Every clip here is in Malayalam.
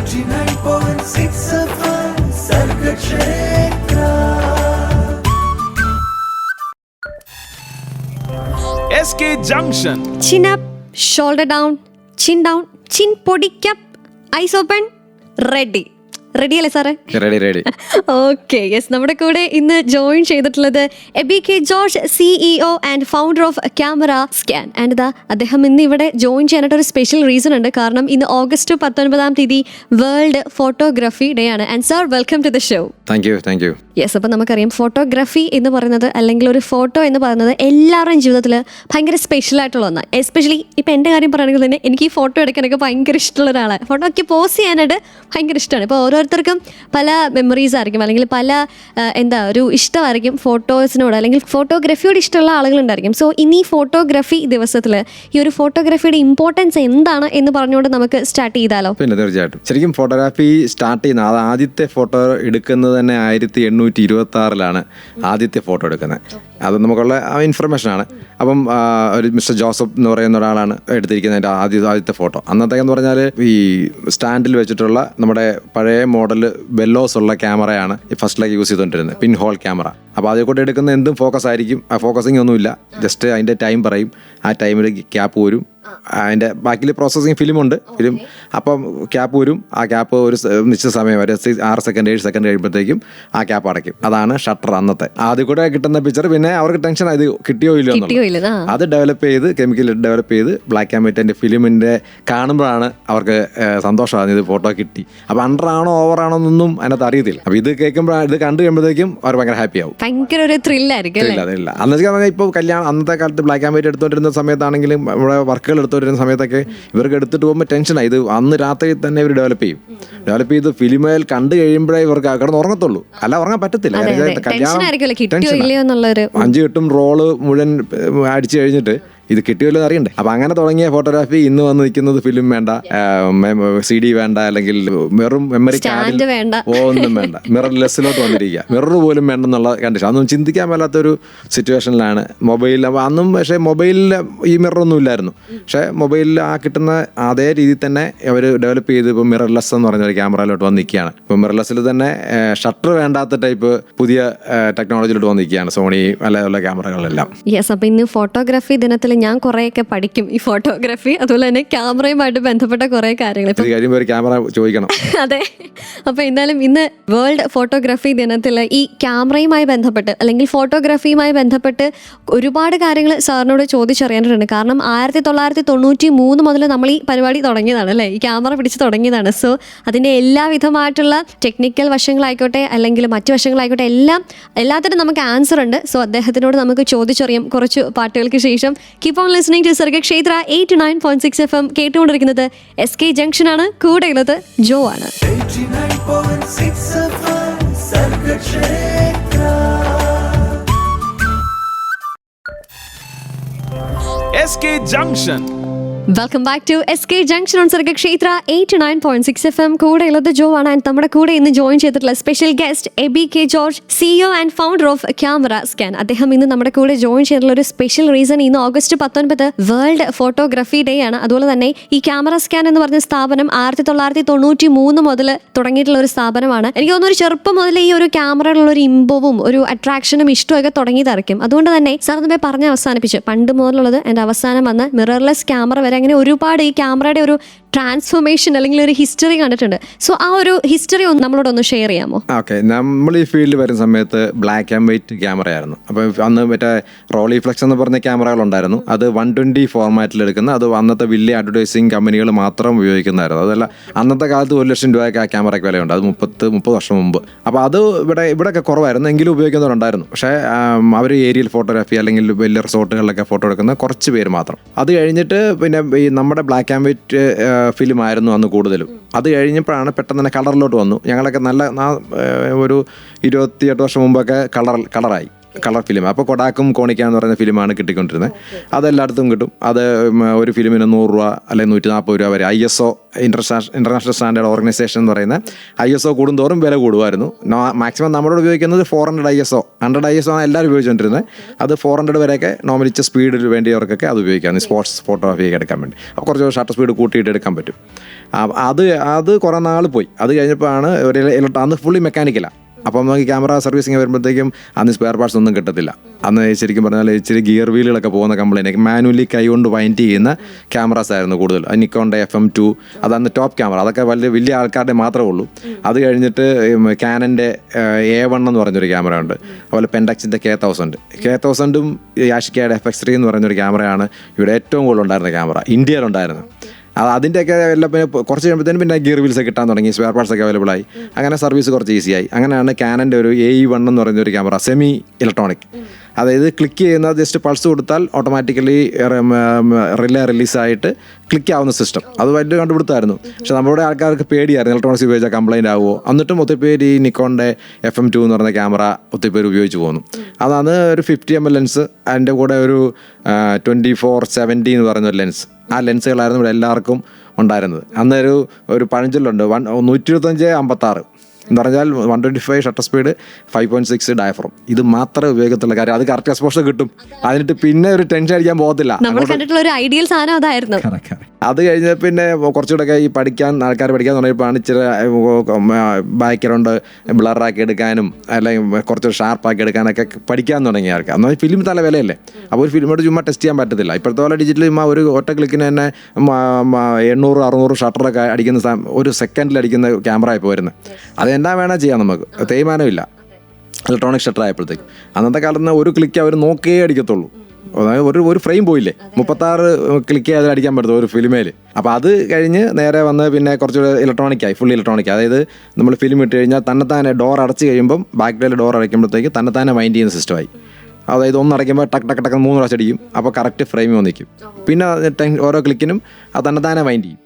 89.6 FM Sargakshetra. SK Junction. Chin up, shoulder down, chin down, chin പൊടിക്കപ്പ്, ഐസ് ഓപ്പൺ, റെഡി. റെഡി അല്ലേ സാറേ? റെഡി. Okay, yes. നമ്മുടെ കൂടെ ഇന്ന് ജോയിൻ ചെയ്തിട്ടുള്ളത് AB K George, CEO and founder of camera scan. And ഇതാ അദ്ദേഹം ഇന്ന് ഇവിടെ ജോയിൻ ചെയ്യാനായിട്ട് ഒരു സ്പെഷ്യൽ റീസൺ ഉണ്ട്. കാരണം ഇന്ന് ഓഗസ്റ്റ് 19 വേൾഡ് ഫോട്ടോഗ്രാഫി ഡേ ആണ്. And sir, welcome to the show. Thank you. Yes. അപ്പം നമുക്കറിയാം, ഫോട്ടോഗ്രാഫി എന്ന് പറയുന്നത്, അല്ലെങ്കിൽ ഒരു ഫോട്ടോ എന്ന് പറയുന്നത് എല്ലാവരുടെയും ജീവിതത്തിൽ ഭയങ്കര സ്പെഷ്യൽ ആയിട്ടുള്ള ഒന്നാണ്. എസ്പെഷ്യലി ഇപ്പം എൻ്റെ കാര്യം പറയുകയാണെങ്കിൽ തന്നെ എനിക്ക് ഈ ഫോട്ടോ എടുക്കാനൊക്കെ ഭയങ്കര ഇഷ്ടമുള്ള ഒരാളാണ്. ഫോട്ടോയ്ക്ക് പോസ്റ്റ് ചെയ്യാനായിട്ട് ഭയങ്കര ഇഷ്ടമാണ്. ഇപ്പോൾ ഓരോരുത്തർക്കും പല മെമ്മറീസ് ആയിരിക്കും, അല്ലെങ്കിൽ പല ഒരു ഇഷ്ടമായിരിക്കും ഫോട്ടോസിനോട്, അല്ലെങ്കിൽ ഫോട്ടോഗ്രാഫിയോട് ഇഷ്ടമുള്ള ആളുകളുണ്ടായിരിക്കും. സോ ഇനി ഫോട്ടോഗ്രാഫി ദിവസത്തിൽ ഈ ഒരു ഫോട്ടോഗ്രാഫിയുടെ ഇമ്പോർട്ടൻസ് എന്താണ് എന്ന് പറഞ്ഞുകൊണ്ട് നമുക്ക് സ്റ്റാർട്ട് ചെയ്താലോ? പിന്നെ തീർച്ചയായിട്ടും. ശരിക്കും ഫോട്ടോഗ്രാഫി സ്റ്റാർട്ട് ചെയ്യുന്ന, അത് ആദ്യത്തെ ഫോട്ടോ എടുക്കുന്നത് തന്നെ 1826 ആദ്യത്തെ ഫോട്ടോ എടുക്കുന്നത്. അത് നമുക്കുള്ള ഇൻഫർമേഷനാണ്. അപ്പം ഒരു മിസ്റ്റർ ജോസഫ് എന്ന് പറയുന്ന ഒരാളാണ് എടുത്തിരിക്കുന്നത് ആദ്യത്തെ ഫോട്ടോ. അന്നത്തേക്കെന്ന് പറഞ്ഞാൽ ഈ സ്റ്റാൻഡിൽ വെച്ചിട്ടുള്ള നമ്മുടെ പഴയ മോഡൽ ബെല്ലോസ് ഉള്ള ക്യാമറയാണ് ഫസ്റ്റിലേക്ക് യൂസ് ചെയ്തുകൊണ്ടിരുന്നത്, പിൻ ഹോൾ ക്യാമറ. അപ്പോൾ അതിൽ കൂടെ എടുക്കുന്ന എന്തും ഫോക്കസ് ആയിരിക്കും. ആ ഫോക്കസിങ് ഒന്നുമില്ല, ജസ്റ്റ് അതിൻ്റെ ടൈം പറയും, ആ ടൈമിൽ ക്യാപ്പ് വരും, അതിൻ്റെ ബാക്കിൽ പ്രോസസ്സിങ് ഫിലിമുണ്ട്. അപ്പം ക്യാപ്പ് വരും, ആ ക്യാപ്പ് ഒരു നിശ്ചിത സമയം വരെ 6 സെക്കൻഡ് 7 സെക്കൻഡ് കഴിയുമ്പോഴത്തേക്കും ആ ക്യാപ്പ് അടയ്ക്കും. അതാണ് ഷട്ടർ അന്നത്തെ. അതിൽ കൂടെ കിട്ടുന്ന പിക്ചർ പിന്നെ അവർക്ക് ടെൻഷൻ ഇത് കിട്ടിയോ ഇല്ലയോ, അത് ഡെവലപ്പ് ചെയ്ത് കെമിക്കൽ ഡെവലപ്പ് ചെയ്ത് ബ്ലാക്ക് ആൻഡ് വൈറ്റ് അതിൻ്റെ ഫിലിമിൻ്റെ കാണുമ്പോഴാണ് അവർക്ക് സന്തോഷമാണ്, ഇത് ഫോട്ടോ കിട്ടി. അപ്പോൾ അണ്ടർ ആണോ ഓവർ ആണോ എന്നൊന്നും അതിനകത്ത് അറിയത്തില്ല. അപ്പോൾ ഇത് കേൾക്കുമ്പോൾ, ഇത് കണ്ടു കഴിയുമ്പോഴത്തേക്കും അവർ ഭയങ്കര ഹാപ്പി ആവും. ഭയങ്കര ഒരു ത്രില്ലായിരിക്കും. അതില്ല അന്ന് വെച്ചാൽ ഇപ്പോൾ കല്യാണം അന്നത്തെ കാലത്ത് ബ്ലാക്ക് ആൻഡ് വൈറ്റ് എടുത്തുകൊണ്ടിരുന്ന സമയത്താണെങ്കിലും നമ്മുടെ വർക്കുകൾ എടുത്തുകൊണ്ടിരുന്ന സമയത്തൊക്കെ ഇവർക്ക് എടുത്തിട്ട് പോകുമ്പോൾ ടെൻഷനാണ്. ഇത് അന്ന് രാത്രി തന്നെ ഇവർ ഡെവലപ്പ് ചെയ്ത് ഫിലിമിൽ കണ്ടു കഴിയുമ്പോഴേ ഇവർക്ക് കിടന്ന് ഉറങ്ങത്തുള്ളൂ, അല്ല ഉറങ്ങാൻ പറ്റത്തില്ല. കല്യാണം 5-8 റോള് മുഴുവൻ അടിച്ചു കഴിഞ്ഞിട്ട് ഇത് കിട്ടിയല്ലോ അറിയണ്ടേ. അപ്പൊ അങ്ങനെ തുടങ്ങിയ ഫോട്ടോഗ്രാഫി ഇന്ന് വന്ന് നിൽക്കുന്നത് ഫിലിം വേണ്ട, CD വേണ്ട, അല്ലെങ്കിൽ വെറും മെമ്മറി കാർഡിൽ ഒന്നും വേണ്ട, മിറർലെസ്സിലോട്ട് വന്നിരിക്കുക. മിറർ പോലും വേണ്ടെന്നുള്ള കണ്ടീഷൻ. അതൊന്നും ചിന്തിക്കാൻ മേലാത്തൊരു സിറ്റുവേഷനിലാണ് മൊബൈലിൽ. അന്നും പക്ഷേ മൊബൈലിൽ ഈ മിററൊന്നും ഇല്ലായിരുന്നു. പക്ഷേ മൊബൈലിൽ ആ കിട്ടുന്ന അതേ രീതിയിൽ തന്നെ അവർ ഡെവലപ്പ് ചെയ്ത് ഇപ്പോൾ മിറർലെസ് എന്ന് പറഞ്ഞ ഒരു ക്യാമറയിലോട്ട് വന്ന് നിൽക്കുകയാണ്. ഇപ്പോൾ മിറർലെസ്സിൽ തന്നെ ഷട്ടർ വേണ്ടാത്ത ടൈപ്പ് പുതിയ ടെക്നോളജിയിലോട്ട് വന്ന് നിൽക്കുകയാണ് സോണി അല്ല ക്യാമറകളെല്ലാം. യെസ്. അപ്പോൾ ഇന്ന് ഫോട്ടോഗ്രാഫി ദിനത്തിൽ ഞാൻ കുറേയൊക്കെ പഠിക്കും ഈ ഫോട്ടോഗ്രാഫി, അതുപോലെ തന്നെ ക്യാമറയുമായിട്ട് ബന്ധപ്പെട്ട കുറേ കാര്യങ്ങൾ. ക്യാമറ ചോദിക്കണം. അതെ. അപ്പോൾ എന്തായാലും ഇന്ന് വേൾഡ് ഫോട്ടോഗ്രാഫി ദിനത്തിൽ ഈ ക്യാമറയുമായി ബന്ധപ്പെട്ട്, അല്ലെങ്കിൽ ഫോട്ടോഗ്രാഫിയുമായി ബന്ധപ്പെട്ട് ഒരുപാട് കാര്യങ്ങൾ സാറിനോട് ചോദിച്ചറിയാനായിട്ടുണ്ട്. കാരണം 1993 മുതൽ നമ്മൾ ഈ പരിപാടി തുടങ്ങിയതാണ്, അല്ലേ? ഈ ക്യാമറ പിടിച്ച് തുടങ്ങിയതാണ്. സോ അതിൻ്റെ എല്ലാവിധമായിട്ടുള്ള ടെക്നിക്കൽ വശങ്ങളായിക്കോട്ടെ, അല്ലെങ്കിൽ മറ്റു വശങ്ങളായിക്കോട്ടെ, എല്ലാത്തിനും നമുക്ക് ആൻസർ ഉണ്ട്. സോ അദ്ദേഹത്തിനോട് നമുക്ക് ചോദിച്ചറിയാം കുറച്ച് പാട്ടുകൾക്ക് ശേഷം. Keep on listening to Sargakshetra 89.6 FM. കേട്ടുകൊണ്ടിരിക്കുന്നത് SK ജംഗ്ഷൻ ആണ്. കൂടെയുള്ളത് ജോ ആണ്. 89.6 FM Sargakshetra. SK Junction. Welcome back to SK junction on Sargakshetra 89.6 FM. കൂടെയുള്ളത് ജോ ആണ്. ആൻഡ് നമ്മുടെ കൂടെ ഇന്ന് ജോയിൻ ചെയ്തിട്ടുള്ള special guest Aby K George, CEO and founder of camera scan. അദ്ദേഹം ഇന്ന് നമ്മുടെ കൂടെ ജോയിൻ ചെയ്തിട്ടുള്ള ഒരു സ്പെഷ്യൽ റീസൺ, ഇന്ന് ഓഗസ്റ്റ് 19 വേൾഡ് ഫോട്ടോഗ്രാഫി ഡേ ആണ്. അതുപോലെ തന്നെ ഈ ക്യാമറ സ്കാൻ എന്ന് പറഞ്ഞ സ്ഥാപനം 1993 മുതൽ തുടങ്ങിയിട്ടുള്ള ഒരു സ്ഥാപനമാണ്. എനിക്ക് തോന്നുന്നു ഒരു ചെറുപ്പം മുതൽ ഈ ഒരു ക്യാമറയിലുള്ള ഒരു ഇമ്പവും ഒരു അട്രാക്ഷനും ഇഷ്ടമൊക്കെ തുടങ്ങിയതായിരിക്കും. അതുകൊണ്ട് തന്നെ സാർ നമ്മെ പറഞ്ഞ് അവസാനിപ്പിച്ച് പണ്ട് മുതലുള്ളത് എൻ്റെ അവസാനം വന്ന് മിറർലെസ് ക്യാമറ വരെ, അങ്ങനെ ഒരുപാട് ഈ ക്യാമറയുടെ ഒരു ട്രാൻസ്ഫോർമേഷൻ അല്ലെങ്കിൽ ഒരു ഹിസ്റ്ററി കണ്ടിട്ടുണ്ട്. സോ ആ ഒരു ഹിസ്റ്ററി ഒന്ന് നമ്മളോടൊന്ന് ഷെയർ ചെയ്യാമോ? ഓക്കെ. നമ്മൾ ഈ ഫീൽഡിൽ വരുന്ന സമയത്ത് ബ്ലാക്ക് ആൻഡ് വൈറ്റ് ക്യാമറയായിരുന്നു. അപ്പോൾ അന്ന് മറ്റേ റോളി ഫ്ലെക്സ് എന്ന് പറഞ്ഞ ക്യാമറകളുണ്ടായിരുന്നു. അത് 120 ഫോർമാറ്റിൽ എടുക്കുന്ന, അത് അന്നത്തെ വലിയ അഡ്വർടൈസിങ് കമ്പനികൾ മാത്രം ഉപയോഗിക്കുന്നതായിരുന്നു. അതല്ല, അന്നത്തെ കാലത്ത് 1 ലക്ഷം രൂപയ്ക്ക് ആ ക്യാമറയ്ക്ക് വിലയുണ്ട്. അത് 30 വർഷം മുമ്പ്. അപ്പോൾ അത് ഇവിടെയൊക്കെ കുറവായിരുന്നു, എങ്കിലും ഉപയോഗിക്കുന്നവരുണ്ടായിരുന്നു. പക്ഷേ അവർ ഏരിയൽ ഫോട്ടോഗ്രാഫി അല്ലെങ്കിൽ വലിയ റിസോർട്ടുകളിലൊക്കെ ഫോട്ടോ എടുക്കുന്ന കുറച്ച് പേര് മാത്രം. അത് കഴിഞ്ഞിട്ട് പിന്നെ ഈ നമ്മുടെ ബ്ലാക്ക് ആൻഡ് വൈറ്റ് ഫിലിം ആയിരുന്നു അന്ന് കൂടുതലും. അത് കഴിഞ്ഞപ്പോഴാണ് പെട്ടെന്ന് തന്നെ കളറിലോട്ട് വന്നു. ഞങ്ങളൊക്കെ നല്ല ഒരു 28 വർഷം മുമ്പൊക്കെ കളറായി. Colour film. അപ്പോൾ കൊഡാക്കും കോണിക്ക എന്ന് പറയുന്ന ഫിലിമാണ് കിട്ടിക്കൊണ്ടിരുന്നത്. അതെല്ലായിടത്തും കിട്ടും. അത് ഒരു ഫിലിമിന് 100 രൂപ അല്ലെങ്കിൽ 140 രൂപ വരെ. ISO ഇൻ്റർനാഷണൽ സ്റ്റാൻഡേർഡ് ഓർഗനൈസേഷൻ എന്ന് പറയുന്ന ISO കൂടുന്തോറും വില കൂടുമായിരുന്നു. മാക്സിമം നമ്മളോട് ഉപയോഗിക്കുന്നത് 400 ISO 100 ISO ആണ് എല്ലാവരും ഉപയോഗിച്ചുകൊണ്ടിരുന്നത്. അത് 400 വരെയൊക്കെ നോർമലി സ്പീഡിൽ വേണ്ടിയവർക്കൊക്കെ അത് ഉപയോഗിക്കാം, സ്പോർട്സ് ഫോട്ടോഗ്രാഫിയൊക്കെ എടുക്കാൻ വേണ്ടി. അപ്പോൾ കുറച്ച് ഷട്ടർ സ്പീഡ് കൂട്ടിയിട്ട് എടുക്കാൻ പറ്റും. അത് കുറേ നാൾ പോയി. അത് കഴിഞ്ഞപ്പോഴാണ് അന്ന് ഫുള്ളി മെക്കാനിക്കലാണ്. അപ്പം നമുക്ക് ക്യാമറ സർവീസിങ് വരുമ്പോഴത്തേക്കും അന്ന് സ്പെയർ പാർട്സ് ഒന്നും കിട്ടത്തില്ല. അന്ന് ശരിക്കും പറഞ്ഞാൽ ഇച്ചിരി ഗിയർ വീലുകളൊക്കെ പോകുന്ന കംപ്ലൈൻറ്റ്, മാനുവലി കൈകൊണ്ട് വൈൻഡ് ചെയ്യുന്ന ക്യാമറാസ് ആയിരുന്നു കൂടുതൽ. നിക്കോണിൻ്റെ FM2 അതന്ന് ടോപ്പ് ക്യാമറ, അതൊക്കെ വലിയ ആൾക്കാരുടെ മാത്രമേ ഉള്ളൂ. അത് കഴിഞ്ഞിട്ട് കാനൻ്റെ A1 എന്ന് പറഞ്ഞൊരു ക്യാമറ ഉണ്ട്. അതുപോലെ പെൻഡക്സിൻ്റെ K1000ഉം യാഷിക്കയുടെ FX3 എന്ന് പറഞ്ഞൊരു ക്യാമറയാണ് ഇവിടെ ഏറ്റവും കൂടുതൽ ഉണ്ടായിരുന്ന ക്യാമറ ഇന്ത്യയിലുണ്ടായിരുന്നു. അതിൻ്റെയൊക്കെ എല്ലാം പിന്നെ കുറച്ച് കഴിയുമ്പോഴത്തേനും പിന്നെ ഗിയർ വീൽസ് കിട്ടാൻ തുടങ്ങി, സ്പെയർ പാർട്സ് ഒക്കെ അവൈലബിൾ ആയി. അങ്ങനെ സർവീസ് കുറച്ച് ഈസിയായി. അങ്ങനെയാണ് കാനൻ്റെ ഒരു AE1 എന്ന് പറയുന്ന ഒരു ക്യാമറ, സെമി ഇലക്ട്രോണിക്. അതായത് ക്ലിക്ക് ചെയ്യുന്ന ജസ്റ്റ് പൾസ് കൊടുത്താൽ ഓട്ടോമാറ്റിക്കലി റിലേ റിലീസായിട്ട് ക്ലിക്ക് ആവുന്ന സിസ്റ്റം. അത് വലിയ കണ്ടുപിടുത്തമായിരുന്നു. പക്ഷെ നമ്മുടെ ആൾക്കാർക്ക് പേടിയായിരുന്നു ഇലക്ട്രോണിക്സ് ഉപയോഗിച്ചാൽ കംപ്ലൈൻറ്റ് ആവുമോ. എന്നിട്ടും ഒത്തിരി പേര് ഈ നിക്കോണിൻ്റെ FM2 എന്ന് പറയുന്ന ക്യാമറ ഒത്തിരി പേര് ഉപയോഗിച്ച് പോകുന്നു. അതാണ് ഒരു 50 mm ലെൻസ്, അതിൻ്റെ കൂടെ ഒരു 24-70 എന്ന് പറയുന്നൊരു ലെൻസ്. ആ ലെൻസുകളായിരുന്നു ഇവിടെ എല്ലാവർക്കും ഉണ്ടായിരുന്നത്. അന്ന് ഒരു പഴഞ്ചൊല്ലുണ്ട്, 125-56 എന്ന് പറഞ്ഞാൽ 125 ഷട്ടർ സ്പീഡ്, 5.6 ഡയഫ്രം. ഇത് മാത്രമേ ഉപയോഗത്തുള്ള കാര്യം. അത് കറക്റ്റ് എക്സ്പോഷർ കിട്ടും. അതിനിട്ട് പിന്നെ ഒരു ടെൻഷൻ അടിക്കാൻ പോകത്തില്ല. ഒരു ഐഡിയൽ സാധനം അതായിരുന്നു. അത് കഴിഞ്ഞ പിന്നെ കുറച്ചുകൂടെ ഈ ആൾക്കാർ പഠിക്കാൻ തുടങ്ങിയപ്പോഴാണ് ഇച്ചിരി ബാക്ക്ഗ്രൗണ്ട് ബ്ലറാക്കി എടുക്കാനും അല്ലെങ്കിൽ കുറച്ച് ഷാർപ്പാക്കി എടുക്കാനൊക്കെ പഠിക്കാൻ തുടങ്ങിയ ആൾക്ക്. എന്നാൽ ഫിലിം തല വിലയല്ലേ. അപ്പോൾ ഒരു ഫിലിമോട് ചുമ്മാ ടെസ്റ്റ് ചെയ്യാൻ പറ്റത്തില്ല. ഇപ്പോഴത്തെ പോലെ ഡിജിറ്റൽ ചുമ്മാ ഒരു ഒറ്റ ക്ലിക്കിന് തന്നെ 800-600 ഷട്ടറൊക്കെ അടിക്കുന്ന ഒരു സെക്കൻഡിൽ അടിക്കുന്ന ക്യാമറ ഇപ്പോൾ വരുന്നത്. അത് എന്നാ വേണേൽ ചെയ്യാം, നമുക്ക് തേയ്മാനമില്ല. ഇലക്ട്രോണിക് ഷട്ടർ ആയപ്പോഴത്തേക്ക് അന്നത്തെ കാലത്ത് ഒരു ക്ലിക്ക് അവർ നോക്കേ അടിക്കത്തുള്ളൂ. അതായത് ഒരു ഫ്രെയിം പോയില്ലേ, 36 ക്ലിക്ക് ചെയ്ത് അടിക്കാൻ പറ്റും ഒരു ഫിലിമേൽ. അപ്പോൾ അത് കഴിഞ്ഞ് നേരെ വന്ന് പിന്നെ കുറച്ചുകൂടെ ഇലക്ട്രോണിക്കായി, ഫുൾ ഇലക്ട്രോണിക്. അതായത് നമ്മൾ ഫിലിം ഇട്ട് കഴിഞ്ഞാൽ തന്നെത്താനെ ഡോർ അടച്ച് കഴിയുമ്പം ബാക്ക് ഡേയിൽ ഡോർ അടയ്ക്കുമ്പോഴത്തേക്ക് തന്നെത്താനെ വൈൻഡ് ചെയ്യുന്ന സിസ്റ്റമായി. അതായത് ഒന്നടയ്ക്കുമ്പോൾ ടക്ക് ടക്ക് ടക്ക് 3 പ്രാവശ്യം അടിക്കും. അപ്പോൾ കറക്റ്റ് ഫ്രെയിം വന്നിരിക്കും. പിന്നെ ഓരോ ക്ലിക്കിനും അത് തന്നെത്താനെ വൈൻഡ് ചെയ്യും.